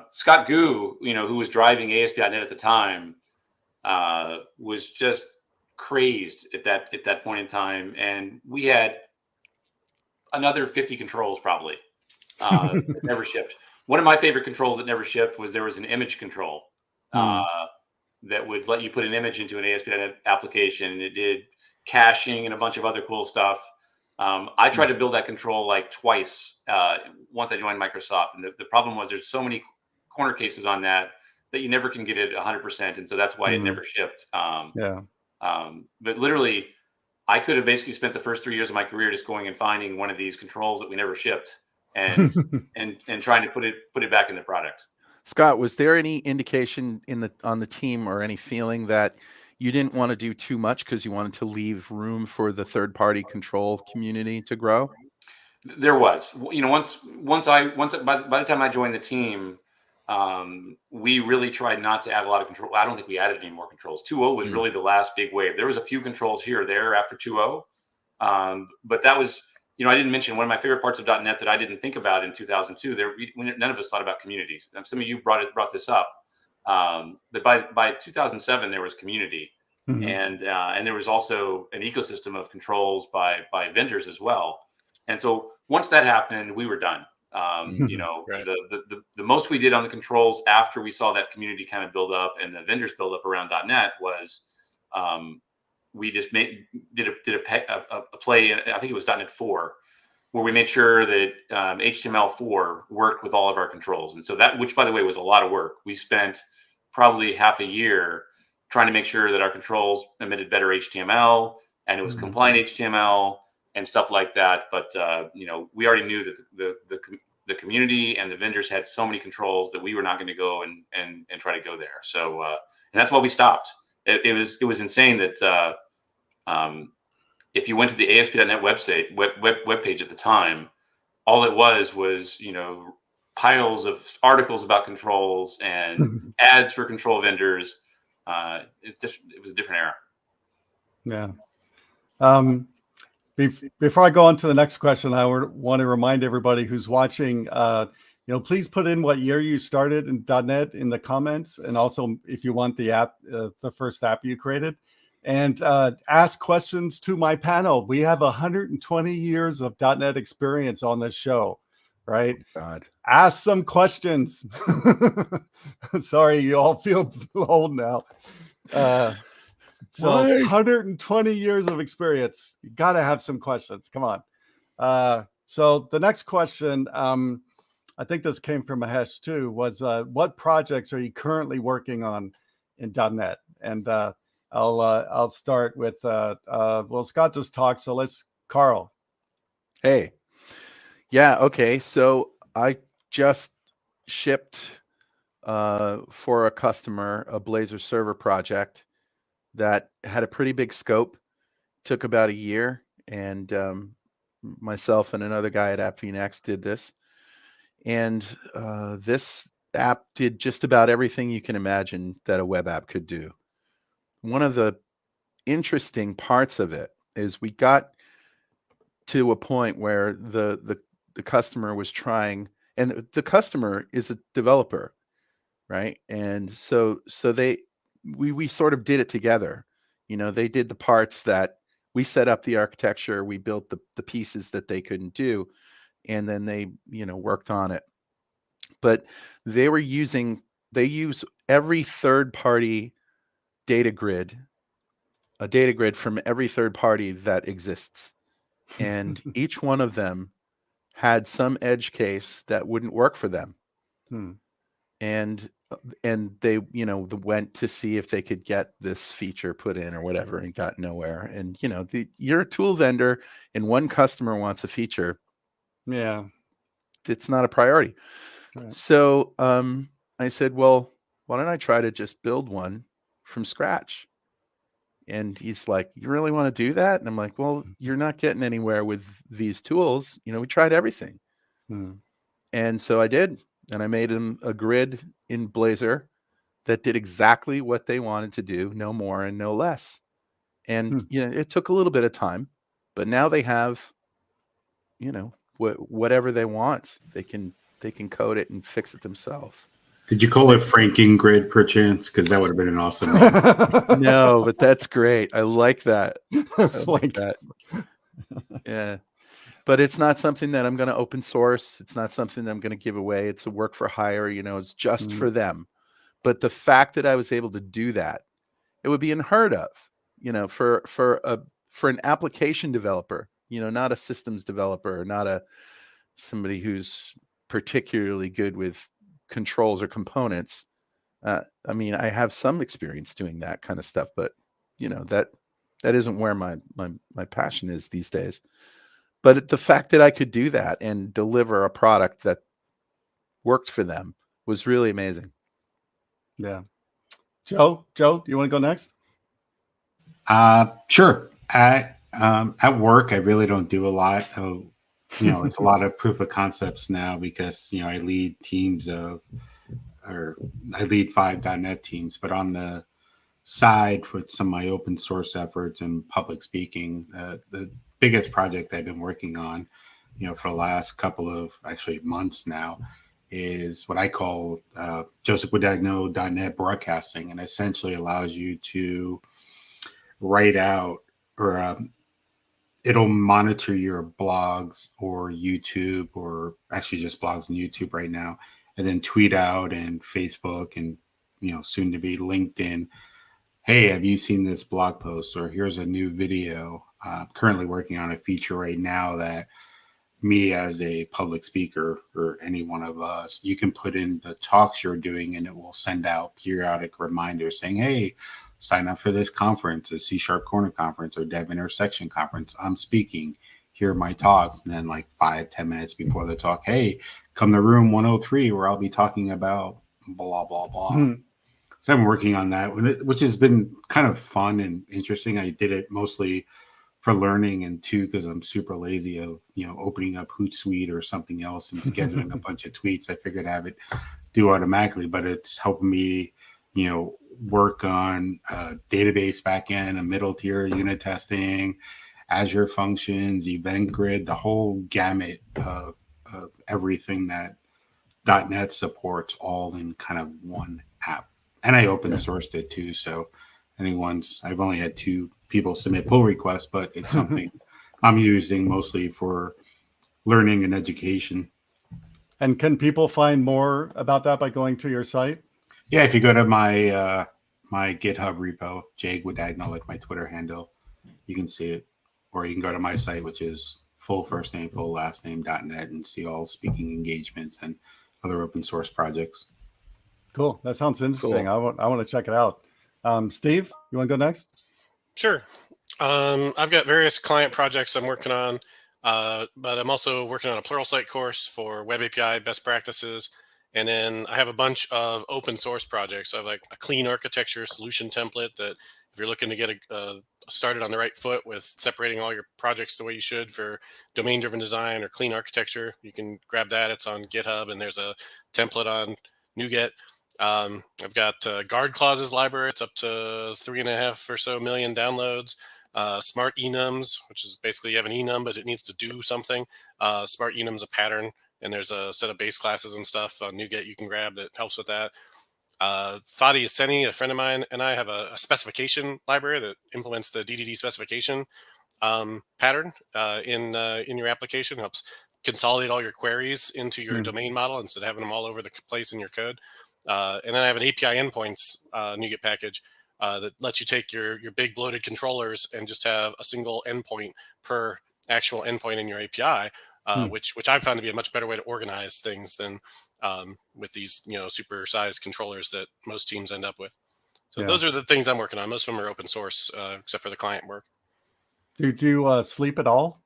Scott Gu, who was driving ASP.NET at the time, was just crazed at that point in time, and we had another 50 controls probably that never shipped. One of my favorite controls that never shipped was there was an image control that would let you put an image into an ASP.NET application, and it did caching and a bunch of other cool stuff. I tried to build that control like twice once I joined Microsoft, and the problem was there's so many corner cases on that you never can get it 100%, and so that's why it never shipped. But literally, I could have basically spent the first 3 years of my career just going and finding one of these controls that we never shipped, and and trying to put it back in the product. Scott, was there any indication on the team, or any feeling that you didn't want to do too much because you wanted to leave room for the third-party control community to grow? There was, by the time I joined the team, we really tried not to add a lot of control. I don't think we added any more controls. 2.0 was really the last big wave. There was a few controls here or there after 2.0, but that was, I didn't mention one of my favorite parts of .NET that I didn't think about in 2002. None of us thought about community. Some of you brought this up, but by 2007 there was community, and there was also an ecosystem of controls by vendors as well. And so once that happened, we were done. The most we did on the controls after we saw that community kind of build up and the vendors build up around .NET was we just did a play. I think it was .NET 4, where we made sure that HTML4 worked with all of our controls. And so that, which by the way was a lot of work. We spent probably half a year trying to make sure that our controls emitted better HTML and it was compliant HTML and stuff like that. But we already knew that the community and the vendors had so many controls that we were not going to go and try to go there. So and that's why we stopped. It was insane that if you went to the ASP.NET webpage at the time, all it was piles of articles about controls and ads for control vendors. It was a different era. Yeah. Before I go on to the next question, I want to remind everybody who's watching, please put in what year you started in .NET in the comments, and also if you want the app, the first app you created, and ask questions to my panel. We have 120 years of .NET experience on this show, right? Oh, God. Ask some questions. Sorry, you all feel old now. So 120 years of experience. You got to have some questions. Come on. So the next question, I think this came from Mahesh too, was what projects are you currently working on in .NET? And I'll start with, Scott just talked. So Carl. Hey. Yeah. Okay. So I just shipped for a customer a Blazor server project that had a pretty big scope, took about a year, and myself and another guy at AppVNext did this. And this app did just about everything you can imagine that a web app could do. One of the interesting parts of it is we got to a point where the customer was trying, and the customer is a developer, right? And so we sort of did it together. They did the parts that we set up the architecture, we built the pieces that they couldn't do, and then they worked on it. But they use every third-party data grid, a data grid from every third party that exists. And each one of them had some edge case that wouldn't work for them. And they, went to see if they could get this feature put in or whatever, and got nowhere. And, you're a tool vendor and one customer wants a feature. Yeah. It's not a priority. Right. So I said, well, why don't I try to just build one from scratch? And he's like, you really want to do that? And I'm like, well, you're not getting anywhere with these tools. We tried everything. And so I did. And I made them a grid in Blazor that did exactly what they wanted to do, no more and no less. And it took a little bit of time, but now they have, whatever they want. They can code it and fix it themselves. Did you call it Franking Grid perchance? Because that would have been an awesome name. No, but that's great. I like that. I like that. Yeah. But it's not something that I'm going to open source. It's not something that I'm going to give away. It's a work for hire. It's just for them. But the fact that I was able to do that, it would be unheard of, for an application developer, not a systems developer, not somebody who's particularly good with controls or components. I have some experience doing that kind of stuff, but that isn't where my passion is these days. But the fact that I could do that and deliver a product that worked for them was really amazing. Yeah. Joe, do you want to go next? Sure. At work, I really don't do a lot of, it's a lot of proof of concepts now because, I lead teams I lead 5 .NET teams, but on the side with some of my open source efforts and public speaking, the biggest project I've been working on, for the last couple of actually months now is what I call Joseph Guadagno.NET broadcasting, and essentially allows you to write out or it'll monitor your blogs or YouTube, or actually just blogs and YouTube right now, and then tweet out and Facebook and soon to be LinkedIn hey, have you seen this blog post? Or here's a new video. Currently working on a feature right now that me as a public speaker or any one of us, you can put in the talks you're doing and it will send out periodic reminders saying, hey, sign up for this conference, a C# Corner conference or Dev Intersection conference. I'm speaking. Here are my talks. And then like 5-10 minutes before the talk, hey, come to room 103 where I'll be talking about blah, blah, blah. So I'm working on that, which has been kind of fun and interesting. I did it mostly for learning, and two, because I'm super lazy of, opening up Hootsuite or something else and scheduling a bunch of tweets. I figured I'd have it do automatically, but it's helping me, work on database backend, a middle tier unit testing, Azure functions, event grid, the whole gamut of everything that .NET supports, all in kind of one app. And I open sourced it too. So I think I've only had 2 people submit pull requests, but it's something I'm using mostly for learning and education. And can people find more about that by going to your site? Yeah, if you go to my my GitHub repo, Guadagno, like my Twitter handle, you can see it. Or you can go to my site, which is full first name, full last name.net, and see all speaking engagements and other open source projects. Cool. That sounds interesting. Cool. I want to check it out. Steve, you want to go next? Sure. I've got various client projects I'm working on, but I'm also working on a Pluralsight course for Web API best practices. And then I have a bunch of open source projects. So I have like a clean architecture solution template that if you're looking to get started on the right foot with separating all your projects the way you should for domain-driven design or clean architecture, you can grab that. It's on GitHub, and there's a template on NuGet. I've got guard clauses library. It's up to 3.5 or so million downloads. Smart enums, which is basically you have an enum, but it needs to do something. Smart enum is a pattern, and there's a set of base classes and stuff on NuGet you can grab that helps with that. Fadi Aseni, a friend of mine, and I have a specification library that implements the DDD specification pattern in your application. Helps consolidate all your queries into your domain model instead of having them all over the place in your code. And then I have an API endpoints NuGet package that lets you take your big bloated controllers and just have a single endpoint per actual endpoint in your API, which I've found to be a much better way to organize things than with these super sized controllers that most teams end up with. So those are the things I'm working on. Most of them are open source, except for the client work. Do you sleep at all?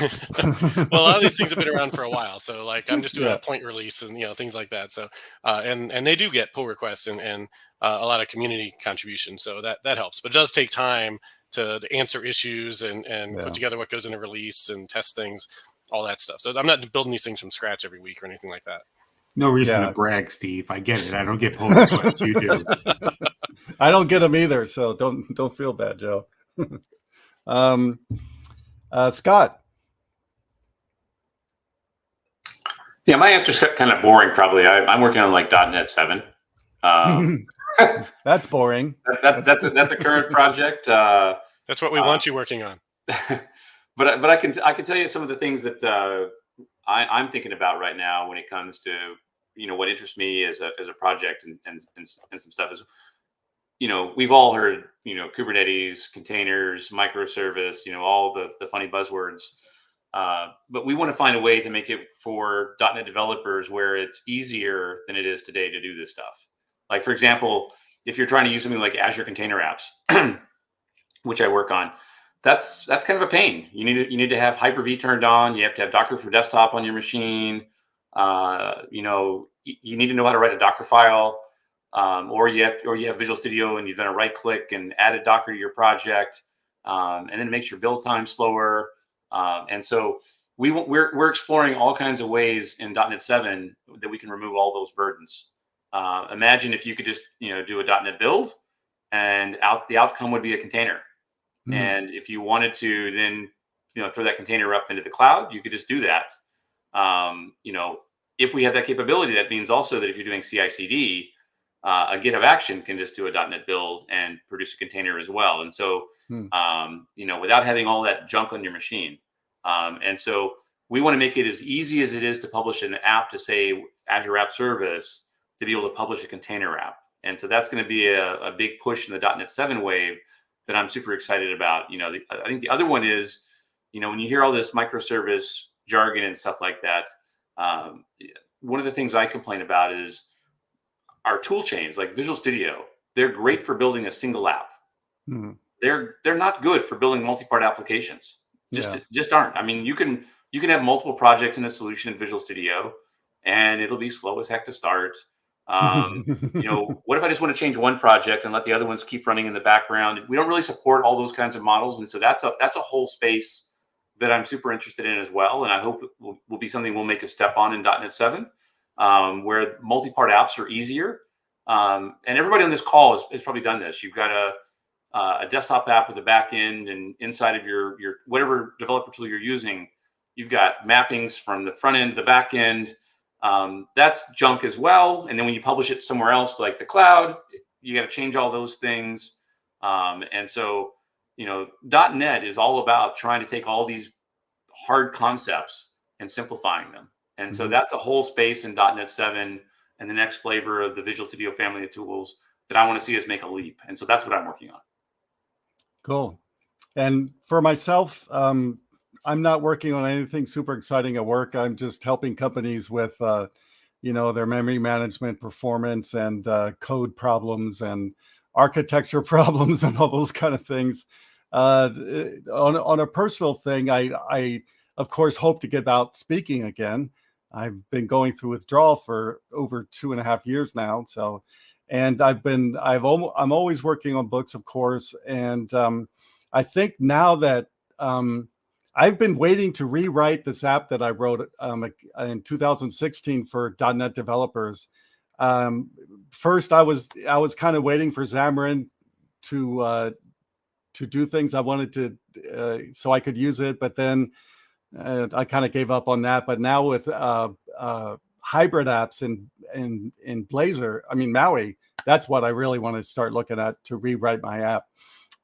Well, a lot of these things have been around for a while, so like I'm just doing a point release and things like that. So and they do get pull requests and a lot of community contributions, so that helps. But it does take time to answer issues and put together what goes in a release and test things, all that stuff. So I'm not building these things from scratch every week or anything like that. No reason to brag, Steve. I get it. I don't get pull requests. You do. I don't get them either, so don't feel bad, Joe. Scott. Yeah, my answer is kind of boring. Probably, I'm working on like .NET 7. That's boring. That's a current project. That's what we want you working on. But I can tell you some of the things that I'm thinking about right now when it comes to what interests me as a project and some stuff is we've all heard Kubernetes, containers, microservice, all the funny buzzwords. But we want to find a way to make it for .NET developers where it's easier than it is today to do this stuff. Like, for example, if you're trying to use something like Azure Container Apps, which I work on, that's kind of a pain. You need to have Hyper-V turned on. You have to have Docker for Desktop on your machine. You need to know how to write a Docker file, or you have Visual Studio and you've done a right click and added Docker to your project, and then it makes your build time slower. And so we're exploring all kinds of ways in .NET 7 that we can remove all those burdens. Imagine if you could just do a .NET build, and the outcome would be a container. And if you wanted to then throw that container up into the cloud, you could just do that. If we have that capability, that means also that if you're doing CI/CD, a GitHub Action can just do a .NET build and produce a container as well. And so, without having all that junk on your machine. And so we want to make it as easy as it is to publish an app to say Azure App Service, to be able to publish a container app. And so that's going to be a big push in the .NET 7 wave that I'm super excited about. I think the other one is, when you hear all this microservice jargon and stuff like that, one of the things I complain about is our tool chains like Visual Studio. They're great for building a single app. Mm-hmm. They're not good for building multi-part applications. Just aren't. I mean, you can have multiple projects in a solution in Visual Studio, and it'll be slow as heck to start. What if I just want to change one project and let the other ones keep running in the background? We don't really support all those kinds of models, and so that's a whole space that I'm super interested in as well. And I hope it will be something we'll make a step on in .NET 7, where multi-part apps are easier. And everybody on this call has probably done this. You've got a desktop app with a back end, and inside of your whatever developer tool you're using, you've got mappings from the front end to the back end. That's junk as well. And then when you publish it somewhere else, like the cloud, you got to change all those things. And so, .NET is all about trying to take all these hard concepts and simplifying them. And so that's a whole space in .NET 7 and the next flavor of the Visual Studio family of tools that I want to see us make a leap. And so that's what I'm working on. Cool. And for myself, I'm not working on anything super exciting at work. I'm just helping companies with, their memory management, performance, and code problems and architecture problems and all those kind of things. On a personal thing, I of course hope to get out speaking again. I've been going through withdrawal for over 2.5 years now. So, and I'm always working on books, of course. And I think now that I've been waiting to rewrite this app that I wrote in 2016 for .NET developers. First, I was kind of waiting for Xamarin to do things I wanted to, so I could use it. But then I kind of gave up on that. But now with hybrid apps in Blazor, Maui, that's what I really want to start looking at to rewrite my app.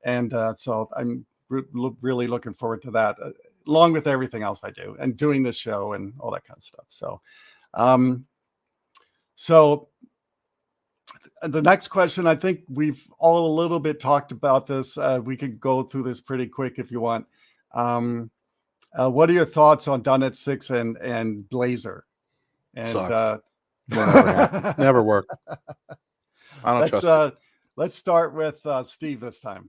And so I'm really looking forward to that, along with everything else I do and doing this show and all that kind of stuff. So, so the next question, I think we've all a little bit talked about this. We could go through this pretty quick if you want. What are your thoughts on .NET 6 and Blazor? And Sucks. Never work. I don't trust. Let's start with Steve this time.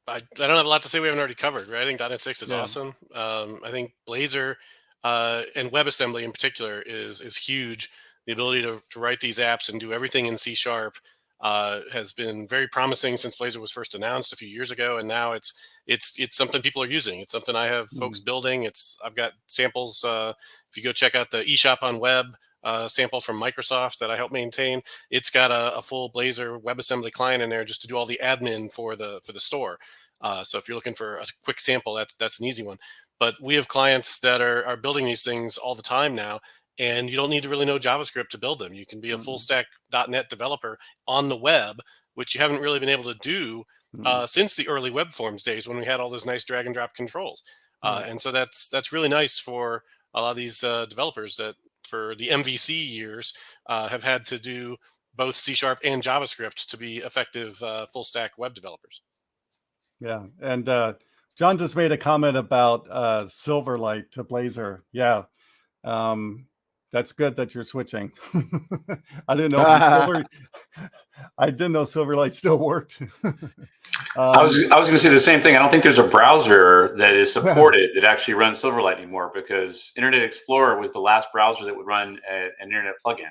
I don't have a lot to say we haven't already covered, right? I think .NET 6 is awesome. I think Blazor and WebAssembly in particular is huge. The ability to write these apps and do everything in C# has been very promising since Blazor was first announced a few years ago, and now it's something people are using. It's something I have folks building. I've got samples. If you go check out the eShop on Web sample from Microsoft that I help maintain, it's got a full Blazor WebAssembly client in there just to do all the admin for the store. So if you're looking for a quick sample, that's an easy one. But we have clients that are building these things all the time now, and you don't need to really know JavaScript to build them. You can be a full stack .NET developer on the web, which you haven't really been able to do since the early web forms days when we had all those nice drag and drop controls. And so that's really nice for a lot of these developers that for the MVC years have had to do both C# and JavaScript to be effective full stack web developers. Yeah. And John just made a comment about Silverlight to Blazor. Yeah. That's good that you're switching. I didn't know Silverlight still worked. I was going to say the same thing. I don't think there's a browser that is supported that actually runs Silverlight anymore, because Internet Explorer was the last browser that would run an internet plugin.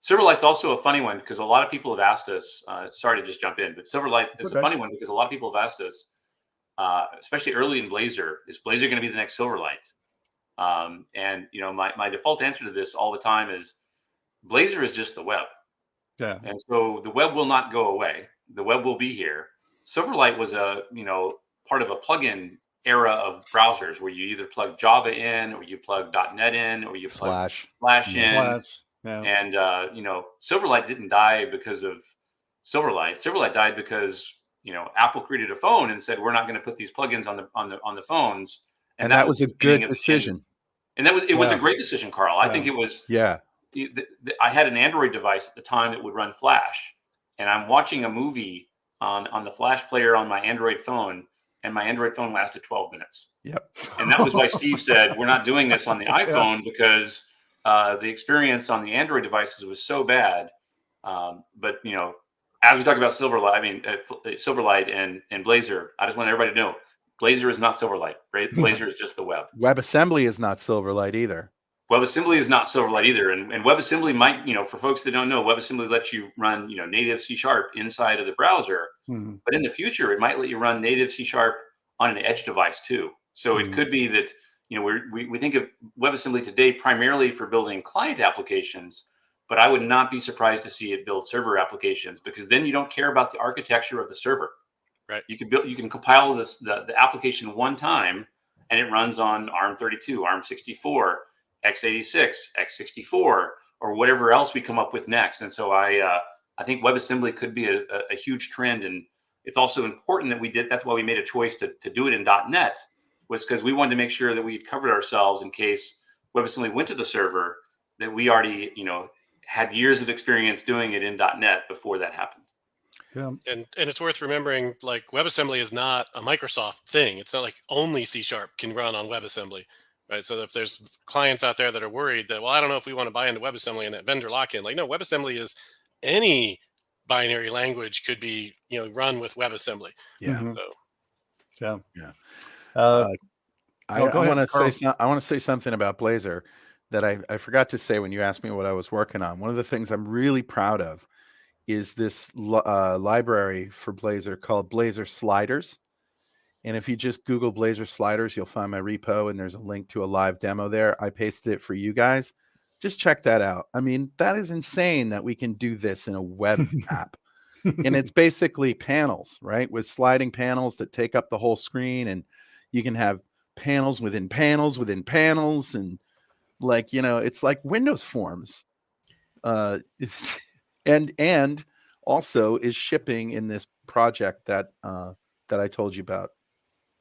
Silverlight's also a funny one because a lot of people have asked us. Sorry to just jump in, but Silverlight is a funny one because a lot of people have asked us, especially early in Blazor, is Blazor going to be the next Silverlight? And my default answer to this all the time is Blazor is just the web. Yeah. And so the web will not go away. The web will be here. Silverlight was part of a plugin era of browsers where you either plug Java in, or you plug .NET in, or you plug Flash in. Yeah. And Silverlight didn't die because of Silverlight. Silverlight died because Apple created a phone and said we're not going to put these plugins on the phones. And that was a good decision. And it was a great decision, Carl. I think it was. Yeah. I had an Android device at the time that would run Flash, and I'm watching a movie on the Flash player on my Android phone, and my Android phone lasted 12 minutes. Yep. And that was why Steve said, we're not doing this on the iPhone because the experience on the Android devices was so bad. But, you know, as we talk about Silverlight and Blazor, I just want everybody to know, Blazor is not Silverlight, right? Blazor is just the web. WebAssembly is not Silverlight either. WebAssembly is not Silverlight either. And WebAssembly might, you know, for folks that don't know, WebAssembly lets you run, you know, native C# inside of the browser. Mhm. But in the future, it might let you run native C# on an edge device too. So it could be that, you know, we think of WebAssembly today primarily for building client applications, but I would not be surprised to see it build server applications, because then you don't care about the architecture of the server. Right. You can compile the application one time, and it runs on ARM32, ARM64, x86, x64, or whatever else we come up with next. And so I think WebAssembly could be a huge trend, and it's also important that we did. That's why we made a choice to do it in .NET, was because we wanted to make sure that we had covered ourselves in case WebAssembly went to the server, that we already, you know, had years of experience doing it in .NET before that happened. Yeah. And it's worth remembering, like, WebAssembly is not a Microsoft thing. It's not like only C# can run on WebAssembly, right? So if there's clients out there that are worried that, well, I don't know if we want to buy into WebAssembly and that vendor lock-in, like, no, WebAssembly is any binary language could be, you know, run with WebAssembly. Yeah. Mhm. So Yeah. I go ahead, want Carl. to say something about Blazor that I forgot to say when you asked me what I was working on. One of the things I'm really proud of is this library for Blazor called Blazor Sliders. And if you just Google Blazor Sliders, you'll find my repo, and there's a link to a live demo there. I pasted it for you guys. Just check that out. I mean, that is insane that we can do this in a web app. And it's basically panels, right? With sliding panels that take up the whole screen, and you can have panels within panels within panels, and, like, you know, it's like Windows Forms. And also is shipping in this project that I told you about,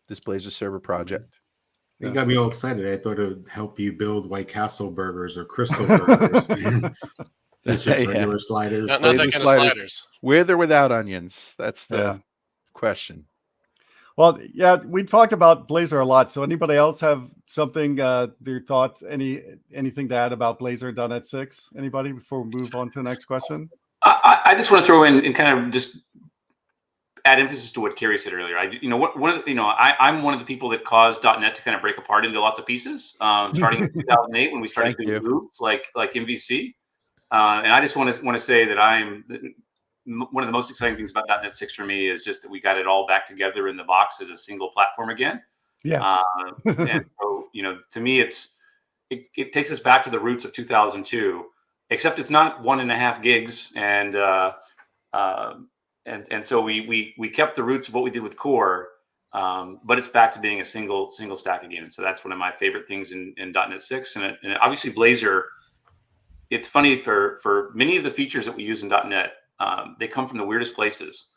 this Blazor server project. You got me all excited. I thought it would help you build White Castle burgers or Crystal burgers. It's just regular sliders. not that Blazor kind of sliders. With or without onions? That's the Yeah. question. Well, yeah, we talked about Blazor a lot. So anybody else have something, their thoughts, anything to add about Blazor .NET 6? Anybody, before we move on to the next question? I just want to throw in and kind of just add emphasis to what Carey said earlier. I'm one of the people that caused .NET to kind of break apart into lots of pieces, starting in 2008 when we started Thank doing you. groups like MVC. And I just want to say that one of the most exciting things about .NET 6 for me is just that we got it all back together in the box as a single platform again. Yes. And so, you know, to me, it takes us back to the roots of 2002, except it's not 1.5 gigs. And so we kept the roots of what we did with core, but it's back to being a single stack again. So that's one of my favorite things in .NET 6. And obviously Blazor, it's funny, for many of the features that we use in .NET, they come from the weirdest places.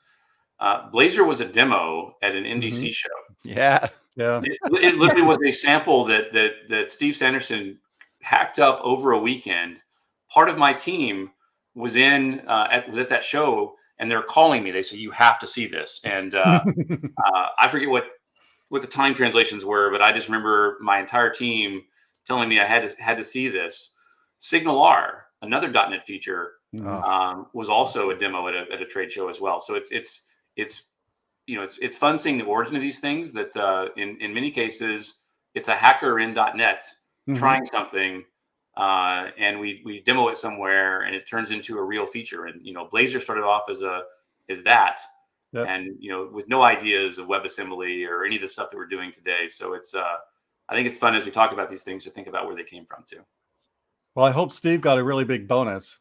Blazor was a demo at an NDC show. Yeah. Yeah. It literally was a sample that Steve Sanderson hacked up over a weekend. Part of my team was at that show, and they're calling me. They say, you have to see this. And I forget what the time translations were, but I just remember my entire team telling me I had to see this. Signal R, another .NET feature, was also a demo at a trade show as well. So it's fun seeing the origin of these things. That in many cases, it's a hacker in .NET trying something, and we demo it somewhere, and it turns into a real feature. And Blazor started off as that, Yep. and with no ideas of WebAssembly or any of the stuff that we're doing today. So it's I think it's fun as we talk about these things to think about where they came from too. Well, I hope Steve got a really big bonus,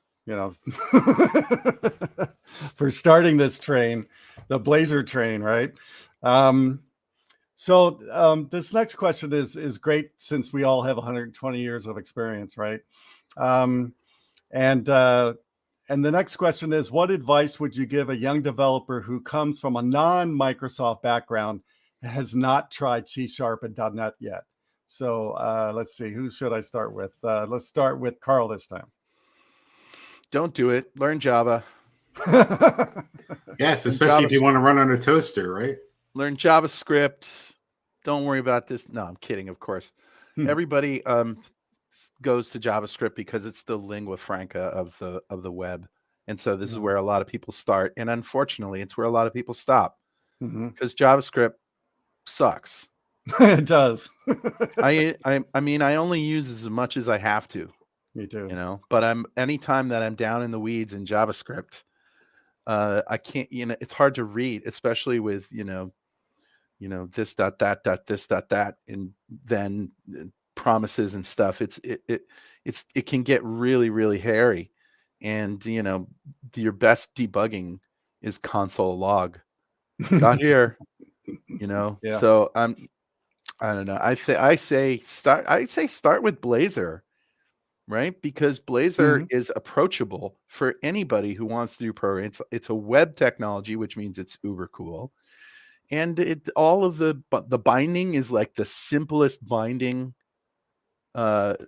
for starting this train, the Blazor train, right? So this next question is great, since we all have 120 years of experience, right? And the next question is, what advice would you give a young developer who comes from a non-Microsoft background and has not tried C# and .NET yet? So let's see, who should I start with? Let's start with Carl this time. Don't do it. Learn Java. Yes, especially if you want to run on a toaster, right? Learn JavaScript. Don't worry about this. No, I'm kidding, of course. Everybody goes to JavaScript because it's the lingua franca of the web. And so this is where a lot of people start. And unfortunately, it's where a lot of people stop because JavaScript sucks. It does. I mean, I only use as much as I have to. Me too. You know, but anytime that I'm down in the weeds in JavaScript, I can't, it's hard to read, especially with, this dot that, and then promises and stuff. It can get really, really hairy. And, your best debugging is console log. Got here, Yeah. So I don't know. I say start with Blazor, right? Because Blazor is approachable for anybody who wants to do programming. It's a web technology, which means it's uber cool. And all of the binding is like the simplest binding, whatever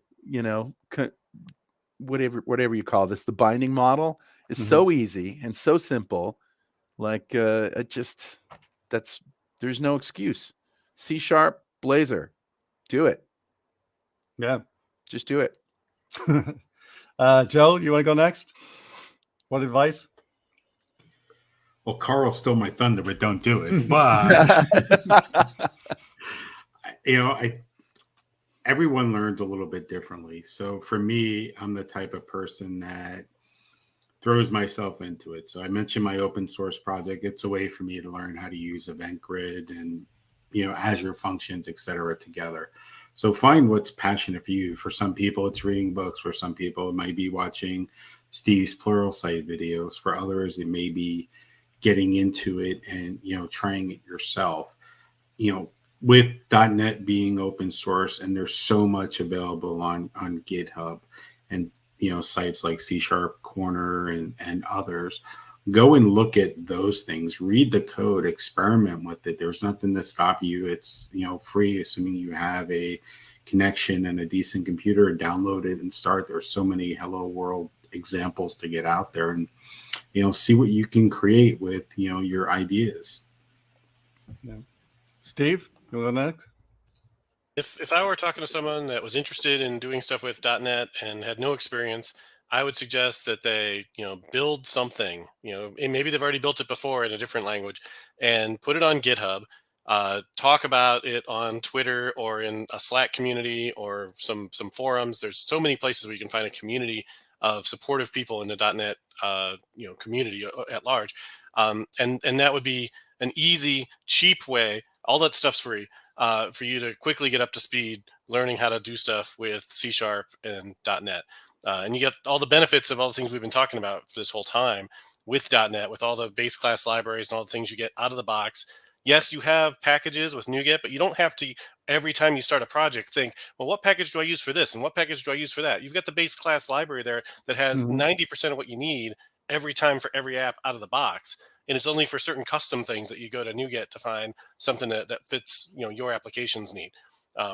you call this, the binding model is so easy and so simple. Like there's no excuse. C# Blazor, do it. Yeah. Just do it. Joe, you want to go next? What advice? Well, Carl stole my thunder, but don't do it. But everyone learns a little bit differently. So for me, I'm the type of person that throws myself into it. So I mentioned my open source project. It's a way for me to learn how to use Event Grid and Azure functions, etc. together. So find what's passionate for you. For some people, it's reading books. For some people, it might be watching Steve's Pluralsight videos. For others, it may be getting into it and trying it yourself. With .NET being open source, and there's so much available on GitHub and sites like C# Corner and others. Go and look at those things, read the code, experiment with it. There's nothing to stop you. It's free, assuming you have a connection and a decent computer. Download it and start. There's so many hello world examples to get out there and see what you can create with your ideas. Yeah. Steve, you want to go next? If I were talking to someone that was interested in doing stuff with .NET and had no experience, I would suggest that they, build something, and maybe they've already built it before in a different language, and put it on GitHub, talk about it on Twitter or in a Slack community or some forums. There's so many places where you can find a community of supportive people in the .NET, community at large. And that would be an easy, cheap way. All that stuff's free for you to quickly get up to speed, learning how to do stuff with C# and .NET. And you get all the benefits of all the things we've been talking about for this whole time with .NET, with all the base class libraries and all the things you get out of the box. Yes, you have packages with NuGet, but you don't have to, every time you start a project, think, well, what package do I use for this? And what package do I use for that? You've got the base class library there that has 90% of what you need every time for every app out of the box. And it's only for certain custom things that you go to NuGet to find something that fits your application's need,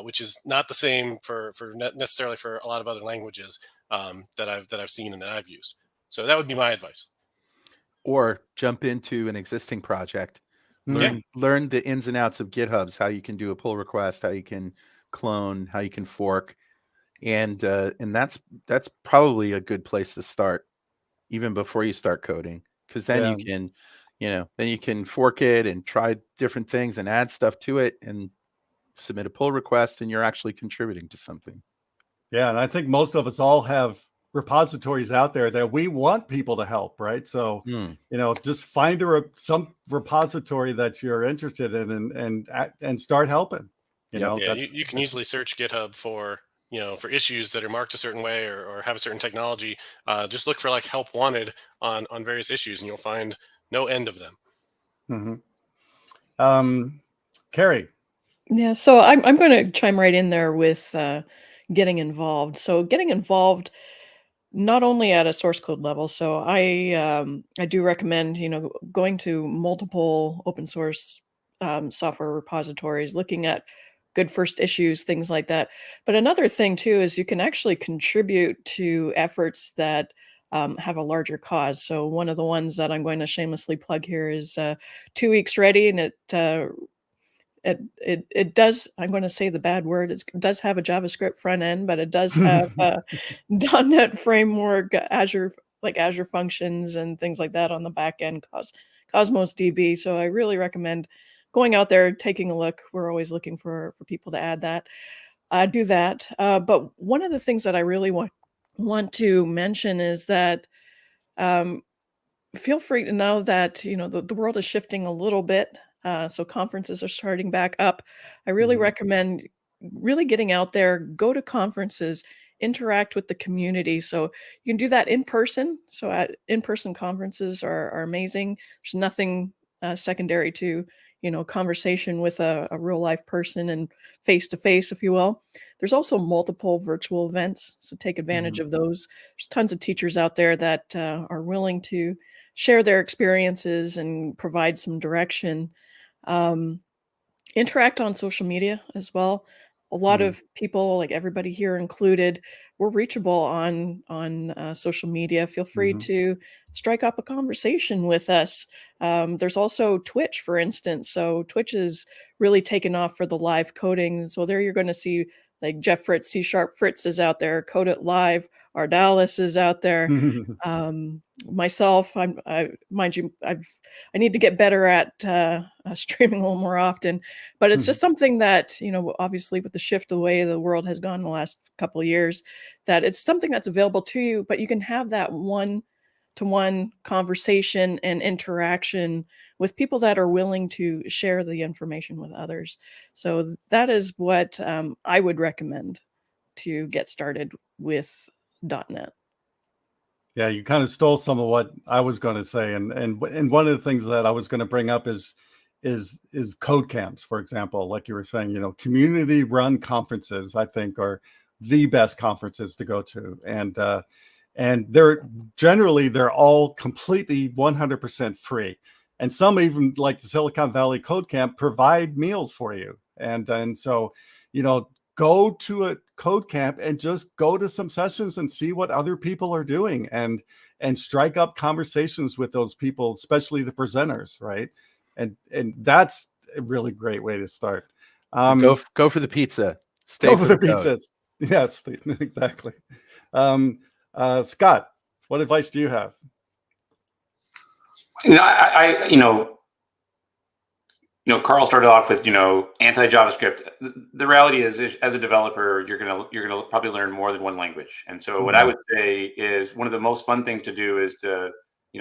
which is not the same for necessarily for a lot of other languages that I've seen and that I've used. So that would be my advice. Or jump into an existing project. Learn the ins and outs of GitHubs, how you can do a pull request, how you can clone, how you can fork. And that's probably a good place to start even before you start coding, because then you can fork it and try different things and add stuff to it and submit a pull request, and you're actually contributing to something. Yeah, and I think most of us all have repositories out there that we want people to help, right? So, just find some repository that you're interested in and start helping. You can easily search GitHub for issues that are marked a certain way or have a certain technology. Just look for like help wanted on various issues, and you'll find no end of them. Carey. Yeah, so I'm going to chime right in there with getting involved. So getting involved not only at a source code level. So I do recommend going to multiple open source software repositories, looking at good first issues, things like that. But another thing too is you can actually contribute to efforts that have a larger cause. So one of the ones that I'm going to shamelessly plug here is 2 Weeks Ready, and it does, I'm going to say the bad word, it does have a JavaScript front end, but it does have .NET framework, Azure functions and things like that on the back end, Cosmos DB. So I really recommend going out there, taking a look. We're always looking for people to add that. Do that. But one of the things that I really want to mention is that feel free to know that the world is shifting a little bit. So conferences are starting back up. I really recommend really getting out there, go to conferences, interact with the community. So you can do that in person. So in-person conferences are amazing. There's nothing secondary to conversation with a real life person and face to face, if you will. There's also multiple virtual events, so take advantage of those. There's tons of teachers out there that are willing to share their experiences and provide some direction. Interact on social media as well. A lot of people, like everybody here included, we're reachable on social media. Feel free to strike up a conversation with us. There's also Twitch, for instance. So Twitch is really taken off for the live coding. So there you're going to see like Jeff Fritz, C# Fritz is out there, Code It Live, Ardalis is out there. Myself, mind you, I need to get better at streaming a little more often, but it's just something that, obviously with the shift of the way the world has gone in the last couple of years, that it's something that's available to you, but you can have that one-to-one conversation and interaction with people that are willing to share the information with others. So that is what I would recommend to get started with .NET. Yeah, you kind of stole some of what I was going to say, and one of the things that I was going to bring up is code camps, for example. Like you were saying, community run conferences, I think, are the best conferences to go to, and they're all completely 100% free, and some even, like the Silicon Valley Code Camp, provide meals for you, and so go to a code camp and just go to some sessions and see what other people are doing, and strike up conversations with those people, especially the presenters, right? And that's a really great way to start. So go for the pizza. Stay go for the code. pizzas. Yes, exactly. Scott, what advice do you have? Carl started off with, anti-JavaScript. The reality is, as a developer, you're gonna probably learn more than one language. And so what I would say is one of the most fun things to do is to,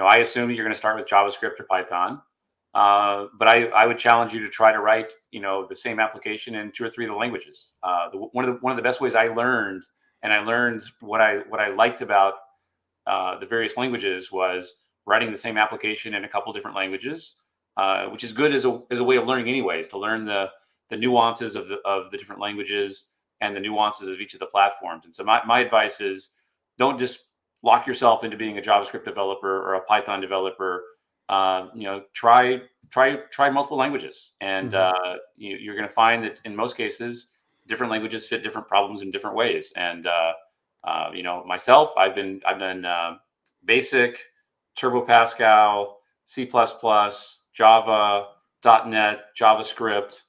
I assume you're going to start with JavaScript or Python. But I would challenge you to try to write, the same application in 2 or 3 of the languages. One of the best ways I learned what I liked about the various languages was writing the same application in a couple different languages. Which is good as a way of learning anyways, to learn the nuances of the different languages and the nuances of each of the platforms. And so my advice is, don't just lock yourself into being a JavaScript developer or a Python developer. Try multiple languages, and you're going to find that in most cases, different languages fit different problems in different ways. And myself, I've done Basic, Turbo Pascal, C++, Java, .NET, JavaScript.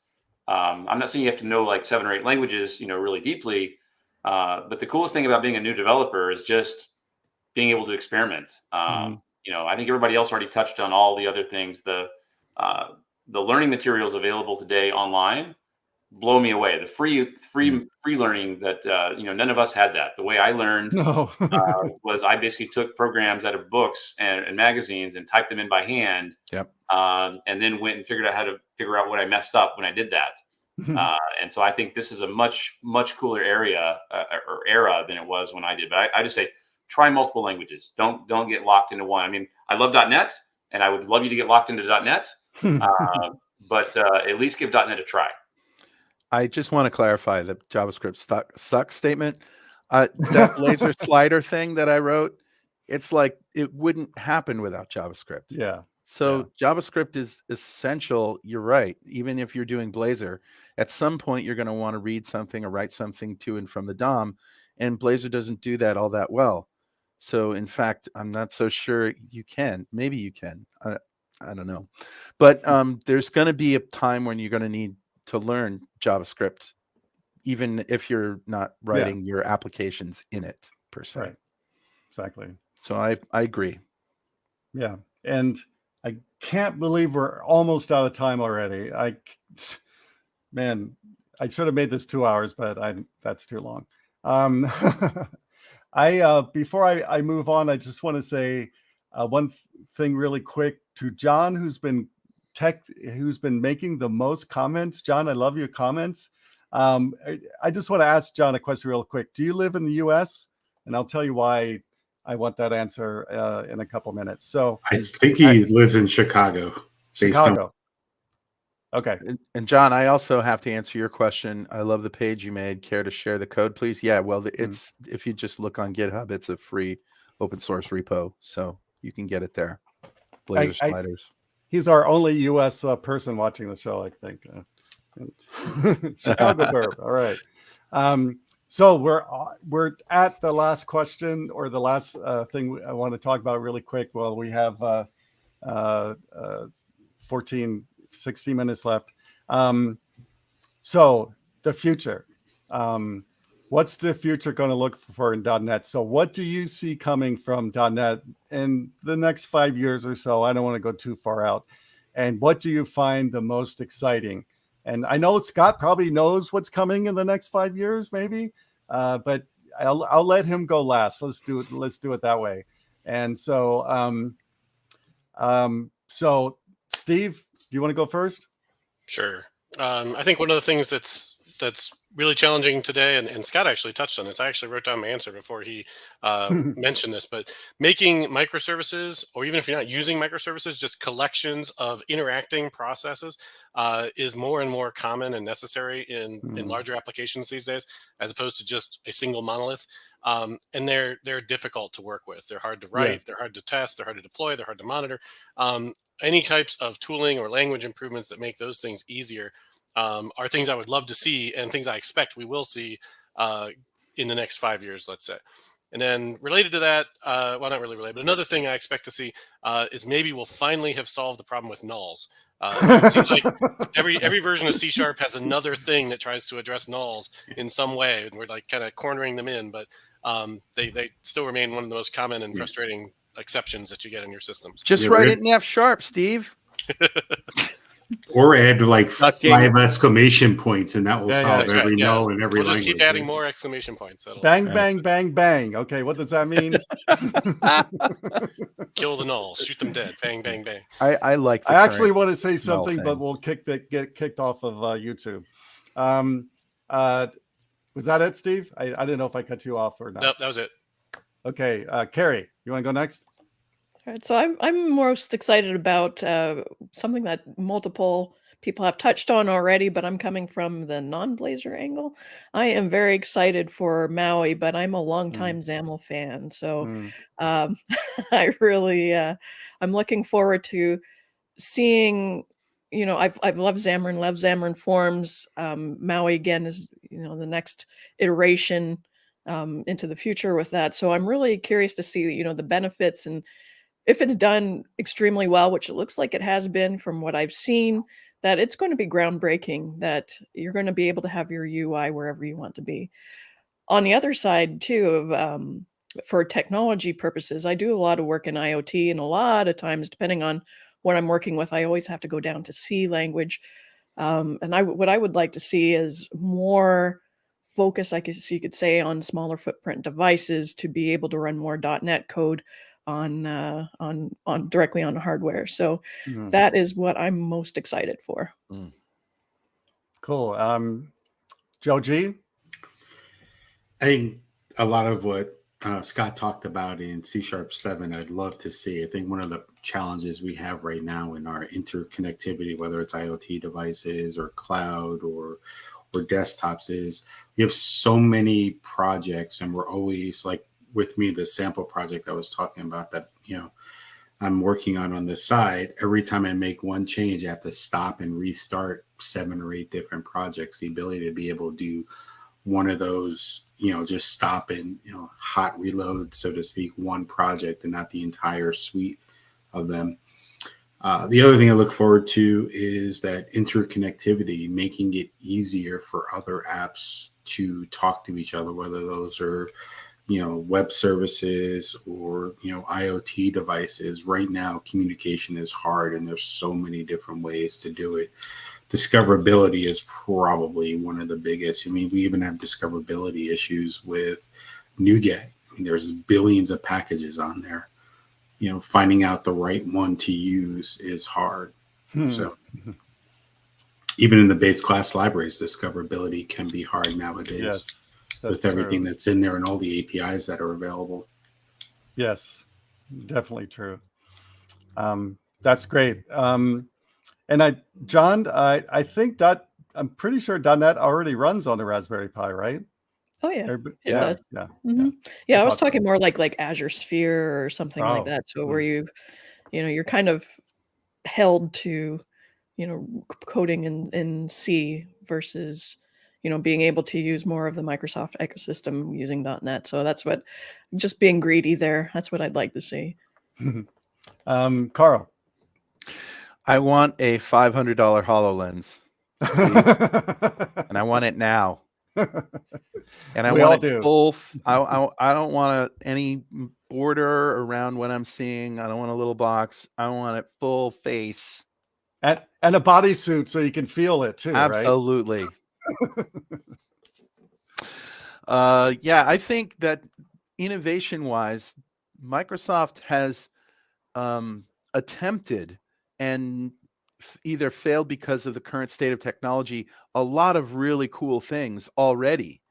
I'm not saying you have to know like 7 or 8 languages, really deeply. But the coolest thing about being a new developer is just being able to experiment. I think everybody else already touched on all the other things. The learning materials available today online blow me away. The free learning that none of us had that. The way I learned was I basically took programs out of books and magazines and typed them in by hand. Yep. And then went and figured out how to figure out what I messed up when I did that. And so I think this is a much cooler area than it was when I did. But I just say try multiple languages. Don't get locked into one. I mean, I love .NET, and I would love you to get locked into .NET. But at least give .NET a try. I just want to clarify the JavaScript sucks statement. That laser slider thing that I wrote, it's like it wouldn't happen without JavaScript. Yeah. So JavaScript is essential. You're right. Even if you're doing Blazor, at some point you're going to want to read something or write something to and from the DOM, and Blazor doesn't do that all that well. So in fact, I'm not so sure you can. Maybe you can. I don't know. But there's going to be a time when you're going to need to learn JavaScript, even if you're not writing your applications in it per se. Right. Exactly. So I agree. Yeah. And I can't believe we're almost out of time already. Man, I should have made this 2 hours, but that's too long. Before I move on, I just want to say one thing really quick to John, who's been making the most comments. John, I love your comments. I just want to ask John a question real quick. Do you live in the U.S.? And I'll tell you why I want that answer in a couple minutes. So I think he lives in Chicago. Chicago. Okay. And John, I also have to answer your question. I love the page you made. Care to share the code, please? Yeah, well, it's if you just look on GitHub, it's a free open source repo, so you can get it there. Blazor sliders. He's our only U.S. Person watching the show, I think. Chicago Burb. All right. So we're at the last question, or the last thing I want to talk about really quick. Well, we have 16 minutes left. So the future. What's the future going to look for in .NET? So what do you see coming from .NET in the next 5 years or so? I don't want to go too far out. And what do you find the most exciting? And I know Scott probably knows what's coming in the next 5 years, maybe, but I'll let him go last. Let's do it that way. And so, so Steve, do you want to go first? Sure. I think one of the things that's really challenging today, and Scott actually touched on this. I actually wrote down my answer before he mentioned this, but making microservices, or even if you're not using microservices, just collections of interacting processes is more and more common and necessary in larger applications these days, as opposed to just a single monolith. And they're difficult to work with. They're hard to write, they're hard to test, they're hard to deploy, they're hard to monitor. Any types of tooling or language improvements that make those things easier are things I would love to see, and things I expect we will see in the next 5 years, let's say. And then related to that, well, not really related, but another thing I expect to see is maybe we'll finally have solved the problem with nulls. It seems like every version of C# has another thing that tries to address nulls in some way, and we're like kind of cornering them in, but they still remain one of the most common and frustrating exceptions that you get in your systems. Just write it in F#, Steve. Or add like 5 exclamation points, and that will solve every null in every language. We'll just keep adding more exclamation points. Bang, bang, bang, bang. Okay, what does that mean? Kill the nulls, shoot them dead. Bang, bang, bang. I like. I actually want to say something, but we'll get kicked off of YouTube. Was that it, Steve? I didn't know if I cut you off or not. Nope, that was it. Okay, Carey, you want to go next? All right, so I'm most excited about something that multiple people have touched on already, but I'm coming from the non-Blazor angle. I am very excited for Maui, but I'm a longtime XAML fan, so I really I'm looking forward to seeing. You know, I've loved Xamarin, love Xamarin Forms. Maui again is the next iteration into the future with that. So I'm really curious to see the benefits, and if it's done extremely well, which it looks like it has been from what I've seen, that it's going to be groundbreaking, that you're going to be able to have your UI wherever you want to be. On the other side, too, of for technology purposes, I do a lot of work in IoT, and a lot of times, depending on what I'm working with, I always have to go down to C language. And what I would like to see is more focus, I guess you could say, on smaller footprint devices to be able to run more .NET code on directly on hardware. So that is what I'm most excited for. Cool. Joe G? I think a lot of what Scott talked about in C#7, I'd love to see. I think one of the challenges we have right now in our interconnectivity, whether it's IoT devices or cloud or desktops, is we have so many projects, and we're always like, with me, the sample project I was talking about that, I'm working on the side. Every time I make one change, I have to stop and restart 7 or 8 different projects. The ability to be able to do one of those, just stop and, hot reload, so to speak, one project and not the entire suite of them. The other thing I look forward to is that interconnectivity, making it easier for other apps to talk to each other, whether those are, web services or, IoT devices. Right now, communication is hard and there's so many different ways to do it. Discoverability is probably one of the biggest. I mean, we even have discoverability issues with NuGet. I mean, there's billions of packages on there. Finding out the right one to use is hard. So even in the base class libraries, discoverability can be hard nowadays. Yes, with everything that's in there and all the APIs that are available. Yes, definitely true. That's great. And John, I think I'm pretty sure .NET already runs on the Raspberry Pi, right? Oh yeah, Everybody- it does. yeah. Yeah, I was thought so. talking more like Azure Sphere or something like Oh, that. So where you're kind of held to, coding in C versus, being able to use more of the Microsoft ecosystem using .NET. So that's what, just being greedy there. That's what I'd like to see. Carl. I want a $500 HoloLens, please. And I want it now. And I We all want it do. full. I don't want any border around what I'm seeing. I don't want a little box. I want it full face. And a bodysuit so you can feel it too, Absolutely. Yeah, I think that innovation-wise, Microsoft has attempted and either failed because of the current state of technology, a lot of really cool things already.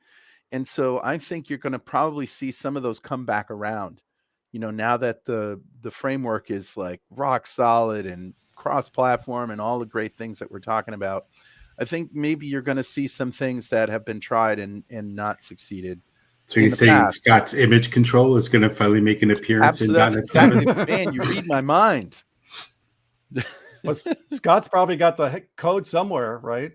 And so I think you're going to probably see some of those come back around, now that the framework is like rock solid and cross-platform and all the great things that we're talking about. I think maybe you're going to see some things that have been tried and not succeeded. So you're saying Scott's image control is going to finally make an appearance in That's .NET exactly, 7? man, you read my mind. Well, Scott's probably got the code somewhere, right?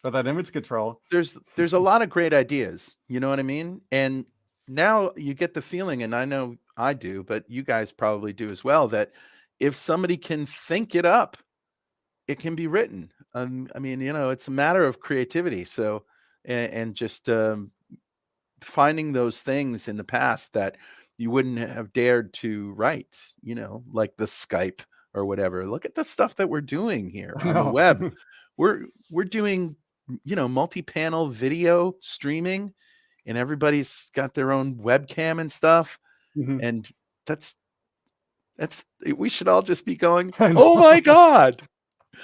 For that image control. There's a lot of great ideas, you know what I mean? And now you get the feeling, and I know I do, but you guys probably do as well, that if somebody can think it up, it can be written. I mean, it's a matter of creativity. So, and just finding those things in the past that you wouldn't have dared to write, like the Skype or whatever. Look at the stuff that we're doing here on the web. We're doing, multi-panel video streaming, and everybody's got their own webcam and stuff. And we should all just be going, oh my God.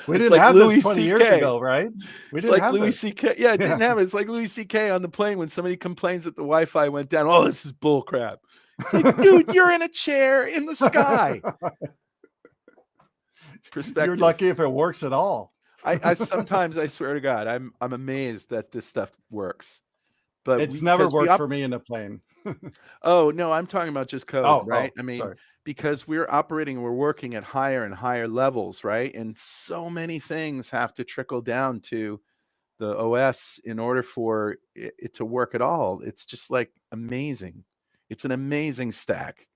We didn't have this 20 years ago, right? It's like Louis C.K. Yeah, it didn't have it. It's like Louis C.K. on the plane when somebody complains that the Wi-Fi went down. Oh, this is bull crap. It's like, dude, you're in a chair in the sky. Perspective. You're lucky if it works at all. I sometimes, I swear to God, I'm amazed that this stuff works. But it's never worked for me in a plane. Oh, no, I'm talking about just code, right? I mean, sorry. Because we're working at higher and higher levels, right? And so many things have to trickle down to the OS in order for it to work at all. It's just like amazing. It's an amazing stack.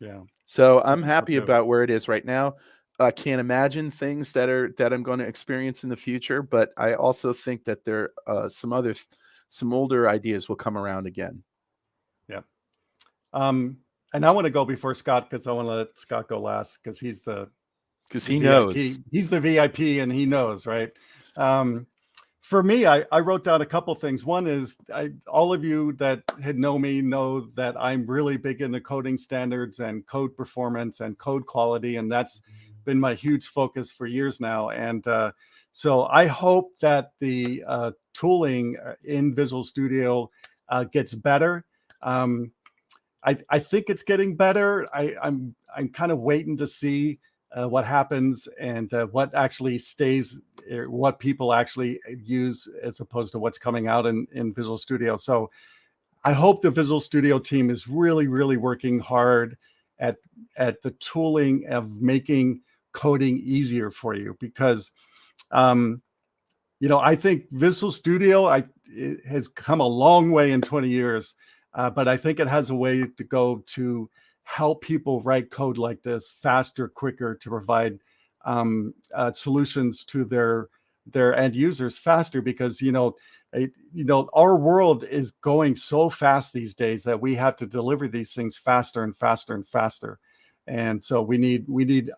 Yeah. So I'm happy about where it is right now. I can't imagine things that I'm going to experience in the future, but I also think that there some older ideas will come around again. Yeah. And I want to go before Scott because I want to let Scott go last because he knows. He's the VIP and he knows, right? For me, I wrote down a couple things. One is all of you that know me know that I'm really big into coding standards and code performance and code quality, and that's been my huge focus for years now. And so I hope that the tooling in Visual Studio gets better. I think it's getting better. I'm kind of waiting to see what happens and what actually stays, what people actually use as opposed to what's coming out in Visual Studio. So I hope the Visual Studio team is really, really working hard at the tooling of making coding easier for you because, I think Visual Studio, it has come a long way in 20 years, but I think it has a way to go to help people write code like this faster, quicker, to provide solutions to their end users faster, because our world is going so fast these days that we have to deliver these things faster and faster and faster. And so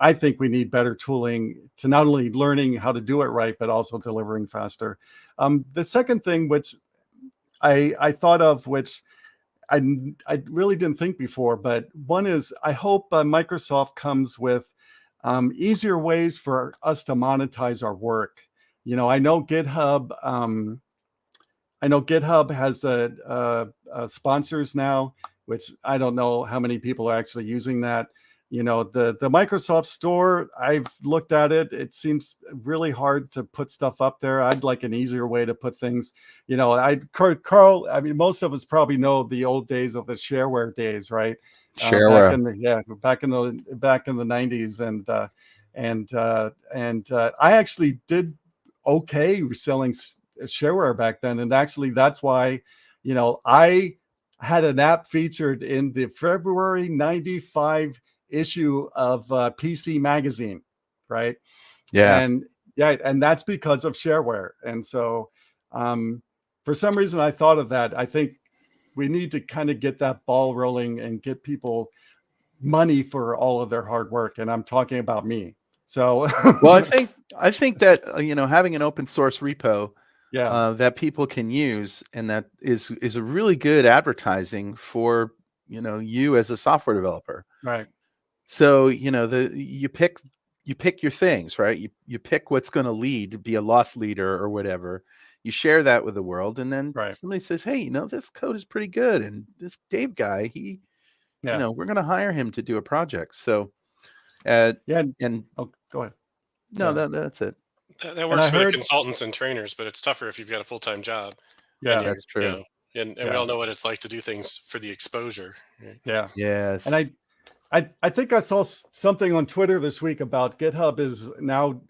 I think we need better tooling to not only learning how to do it right, but also delivering faster. The second thing, which I thought of, which I really didn't think before, but one is, I hope Microsoft comes with easier ways for us to monetize our work. I know GitHub has sponsors now, which I don't know how many people are actually using that. The Microsoft Store, I've looked at it. It seems really hard to put stuff up there. I'd like an easier way to put things. Carl, I mean, most of us probably know the old days of the shareware days, right? Shareware. Back in the 90s, and I actually did okay selling shareware back then, and actually that's why I had an app featured in the February '95 issue of PC Magazine, right? And that's because of shareware. And so for some reason I thought of that. I think we need to kind of get that ball rolling and get people money for all of their hard work, and I'm talking about me. So well, I think that having an open source repo that people can use, and that is a really good advertising for you as a software developer, right? So you pick your things, right? You pick what's going to lead to be a loss leader or whatever. You share that with the world, and then somebody says, "Hey, this code is pretty good, and this Dave guy, we're going to hire him to do a project." So, go ahead. No, that's it. That works for the consultants and trainers, but it's tougher if you've got a full-time job. Yeah, that's true. And we all know what it's like to do things for the exposure. Right? Yeah. Yes. And I think I saw something on Twitter this week about GitHub is now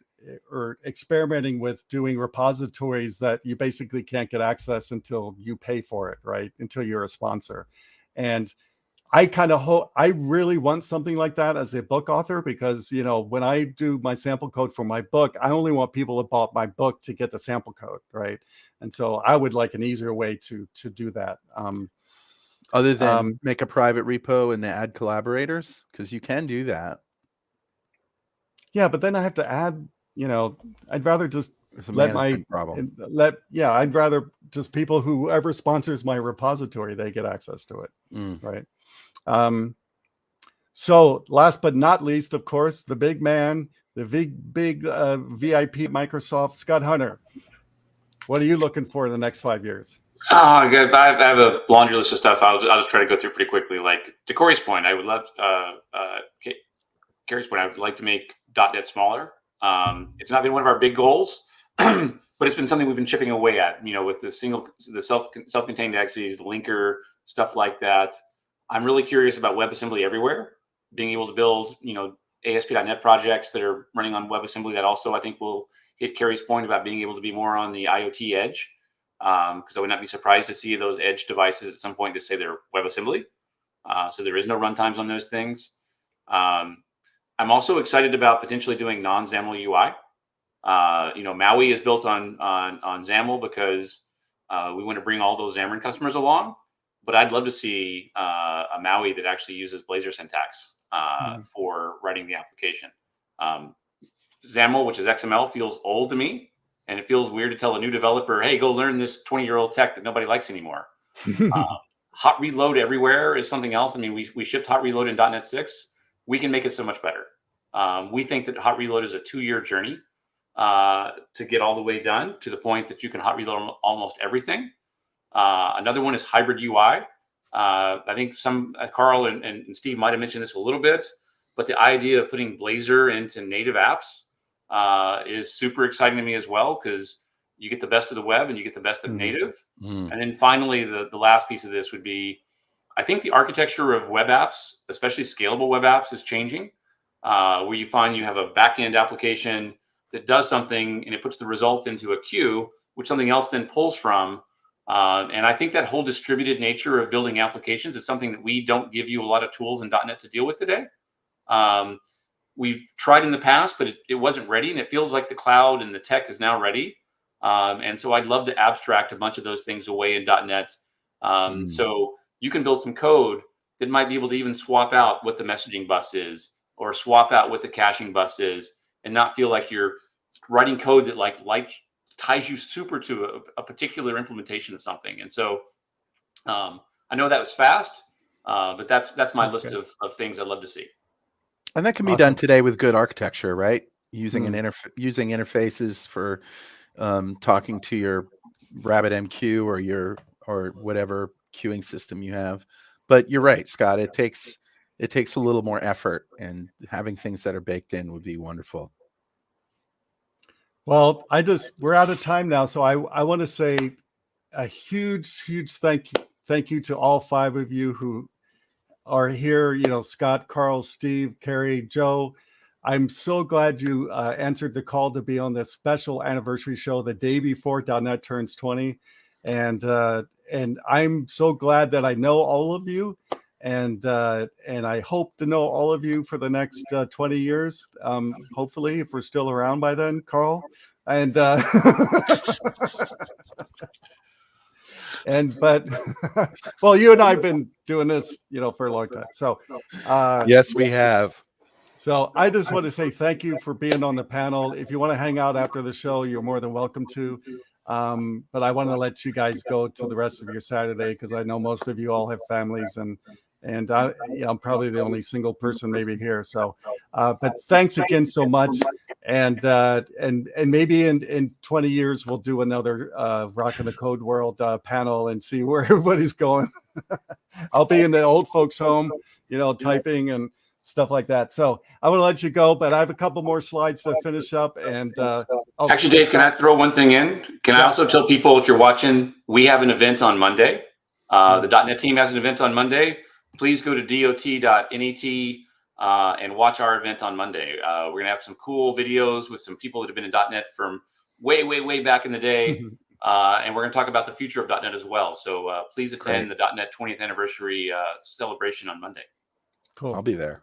experimenting with doing repositories that you basically can't get access until you pay for it, right? Until you're a sponsor. And I kind of hope, I really want something like that as a book author, because when I do my sample code for my book, I only want people that bought my book to get the sample code, right? And so I would like an easier way to do that. Other than make a private repo and add collaborators, because you can do that. Yeah, but then I have to add, I'd rather just I'd rather just whoever sponsors my repository, they get access to it, right? So last but not least, of course, the big man, the big VIP at Microsoft, Scott Hunter. What are you looking for in the next 5 years? Good. I have a laundry list of stuff. I'll just try to go through pretty quickly. Like, to Corey's point, I would love Carey's point. I would like to make .NET smaller. It's not been one of our big goals, but it's been something we've been chipping away at. With the self-contained exes, the linker, stuff like that. I'm really curious about WebAssembly everywhere. Being able to build, ASP.NET projects that are running on WebAssembly. That also, I think, will hit Carey's point about being able to be more on the IoT edge. Because I would not be surprised to see those edge devices at some point to say they're WebAssembly. So there is no runtimes on those things. I'm also excited about potentially doing non-XAML UI. Maui is built on XAML because we want to bring all those Xamarin customers along. But I'd love to see a Maui that actually uses Blazor syntax for writing the application. XAML, which is XML, feels old to me. And it feels weird to tell a new developer, hey, go learn this 20-year-old tech that nobody likes anymore. Hot reload everywhere is something else. I mean, we shipped hot reload in .NET 6. We can make it so much better. We think that hot reload is a 2-year journey to get all the way done to the point that you can hot reload almost everything. Another one is hybrid UI. I think Carl and Steve might have mentioned this a little bit, but the idea of putting Blazor into native apps is super exciting to me as well, because you get the best of the web and you get the best of native. And then finally, the last piece of this would be, I think the architecture of web apps, especially scalable web apps, is changing, where you find you have a backend application that does something and it puts the result into a queue, which something else then pulls from. And I think that whole distributed nature of building applications is something that we don't give you a lot of tools in .NET to deal with today. We've tried in the past, but it wasn't ready, and it feels like the cloud and the tech is now ready. And so I'd love to abstract a bunch of those things away in .NET. So you can build some code that might be able to even swap out what the messaging bus is, or swap out what the caching bus is, and not feel like you're writing code that like ties you super to a particular implementation of something. And so I know that was fast, but that's my list of things I'd love to see. And that can be done today with good architecture, right? Using using interfaces for talking to your RabbitMQ or whatever queuing system you have. But you're right, Scott. It takes a little more effort, and having things that are baked in would be wonderful. Well, we're out of time now, so I want to say a huge thank you to all 5 of you who are here. Scott, Carl, Steve, Carey, Joe. I'm so glad you answered the call to be on this special anniversary show the day before .NET turns 20, and I'm so glad that I know all of you, and I hope to know all of you for the next 20 years. Hopefully, if we're still around by then, Carl, and but well, you and I've been doing this, for a long time. So yes, we have. So I just want to say thank you for being on the panel. If you want to hang out after the show, you're more than welcome to. But I want to let you guys go to the rest of your Saturday, because I know most of you all have families, and I'm probably the only single person maybe here. So, but thanks again so much. And maybe in 20 years we'll do another Rockin' the Code World panel and see where everybody's going. I'll be in the old folks' home, typing and stuff like that. So I want to let you go, but I have a couple more slides to finish up. And actually, Dave, can I throw one thing in? Can I also tell people, if you're watching, we have an event on Monday. The .NET team has an event on Monday. Please go to dot.net and watch our event on Monday. We're going to have some cool videos with some people that have been in .NET from way back in the day. And we're going to talk about the future of .NET as well. So please attend the .NET 20th anniversary celebration on Monday. Cool. I'll be there.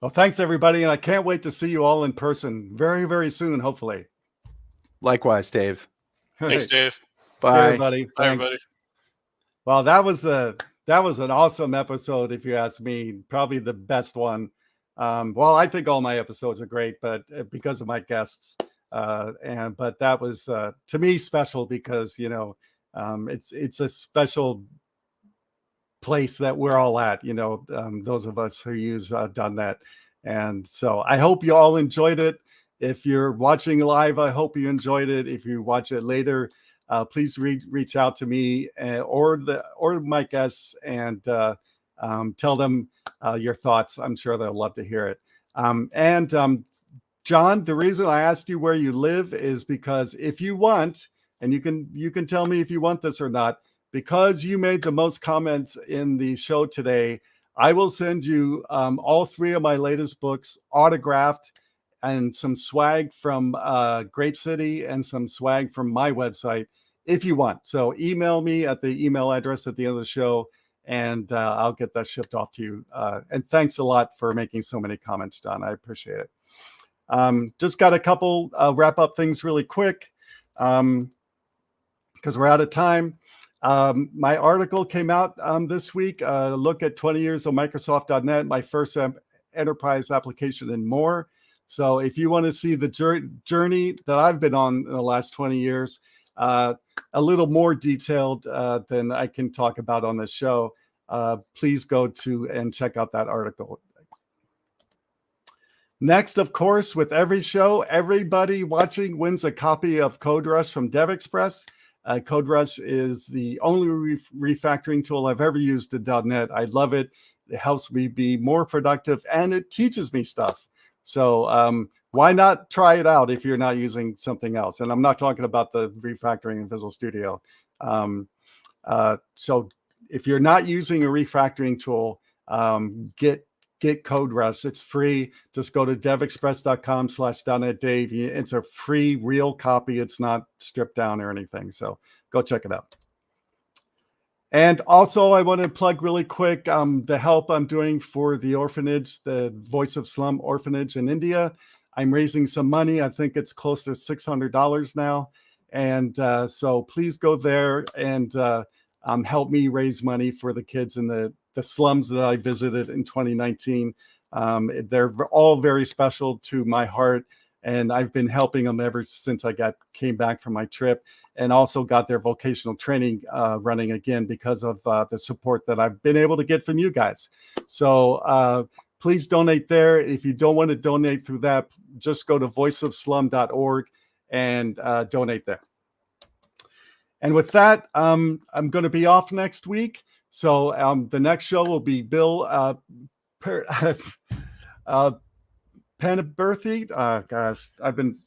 Well, thanks, everybody. And I can't wait to see you all in person very, very soon, hopefully. Likewise, Dave. Thanks, Dave. Bye, everybody. Bye, everybody. Well, that was an awesome episode, if you ask me. Probably the best one. Well, I think all my episodes are great, but because of my guests. But that was to me special, because it's a special place that we're all at, those of us who use .NET. And so I hope you all enjoyed it. If you're watching live, I hope you enjoyed it. If you watch it later, please reach out to me or my guests and tell them your thoughts. I'm sure they'll love to hear it. John, the reason I asked you where you live is because if you want, and you can tell me if you want this or not, because you made the most comments in the show today, I will send you all 3 of my latest books autographed, and some swag from Grape City and some swag from my website if you want. So email me at the email address at the end of the show, and I'll get that shipped off to you. And thanks a lot for making so many comments, John. I appreciate it. Just got a couple wrap up things really quick, because we're out of time. My article came out this week, look at 20 years of Microsoft.NET, my first enterprise application and more. So if you want to see the journey that I've been on in the last 20 years, a little more detailed than I can talk about on this show, please go to and check out that article. Next, of course, with every show, everybody watching wins a copy of Code Rush from DevExpress. Code Rush is the only refactoring tool I've ever used in .NET. I love it. It helps me be more productive, and it teaches me stuff. So why not try it out if you're not using something else? And I'm not talking about the refactoring in Visual Studio. So if you're not using a refactoring tool, get Code Rush. It's free. Just go to devexpress.com/.NetDave. It's a free, real copy. It's not stripped down or anything. So go check it out. And also, I want to plug really quick the help I'm doing for the orphanage, the Voice of Slum orphanage in India. I'm raising some money. I think it's close to $600 now. And so please go there and help me raise money for the kids in the slums that I visited in 2019. They're all very special to my heart. And I've been helping them ever since I came back from my trip, and also got their vocational training running again because of the support that I've been able to get from you guys. So please donate there. If you don't want to donate through that, just go to voiceofslum.org and donate there. And with that, I'm going to be off next week. So the next show will be Bill Panaberthy. Gosh, I've been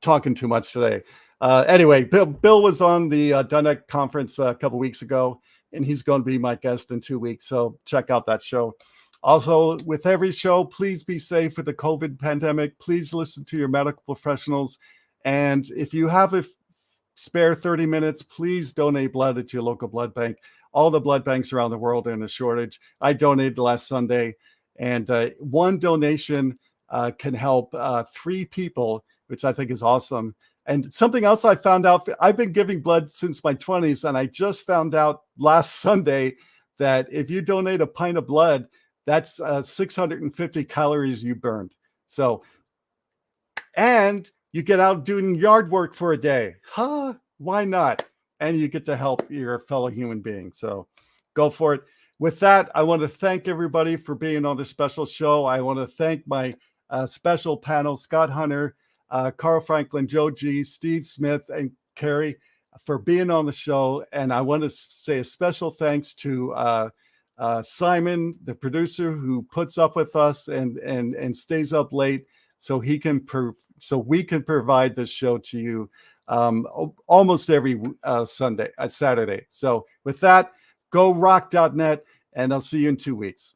talking too much today. Anyway, Bill was on the .NET conference a couple weeks ago, and he's going to be my guest in 2 weeks. So check out that show. Also, with every show, please be safe with the COVID pandemic. Please listen to your medical professionals. And if you have a spare 30 minutes, please donate blood at your local blood bank. All the blood banks around the world are in a shortage. I donated last Sunday, and one donation can help 3 people, which I think is awesome. And something else I found out, I've been giving blood since my 20s, and I just found out last Sunday that if you donate a pint of blood, that's 650 calories you burned. So, and you get out doing yard work for a day. Why not? And you get to help your fellow human being. So go for it. With that, I want to thank everybody for being on this special show. I want to thank my special panel, Scott Hunter, Carl Franklin, Joe G, Steve Smith, and Carey for being on the show. And I want to say a special thanks to Simon, the producer, who puts up with us and stays up late so we can provide this show to you almost every Saturday. So with that, go rock.net, and I'll see you in 2 weeks.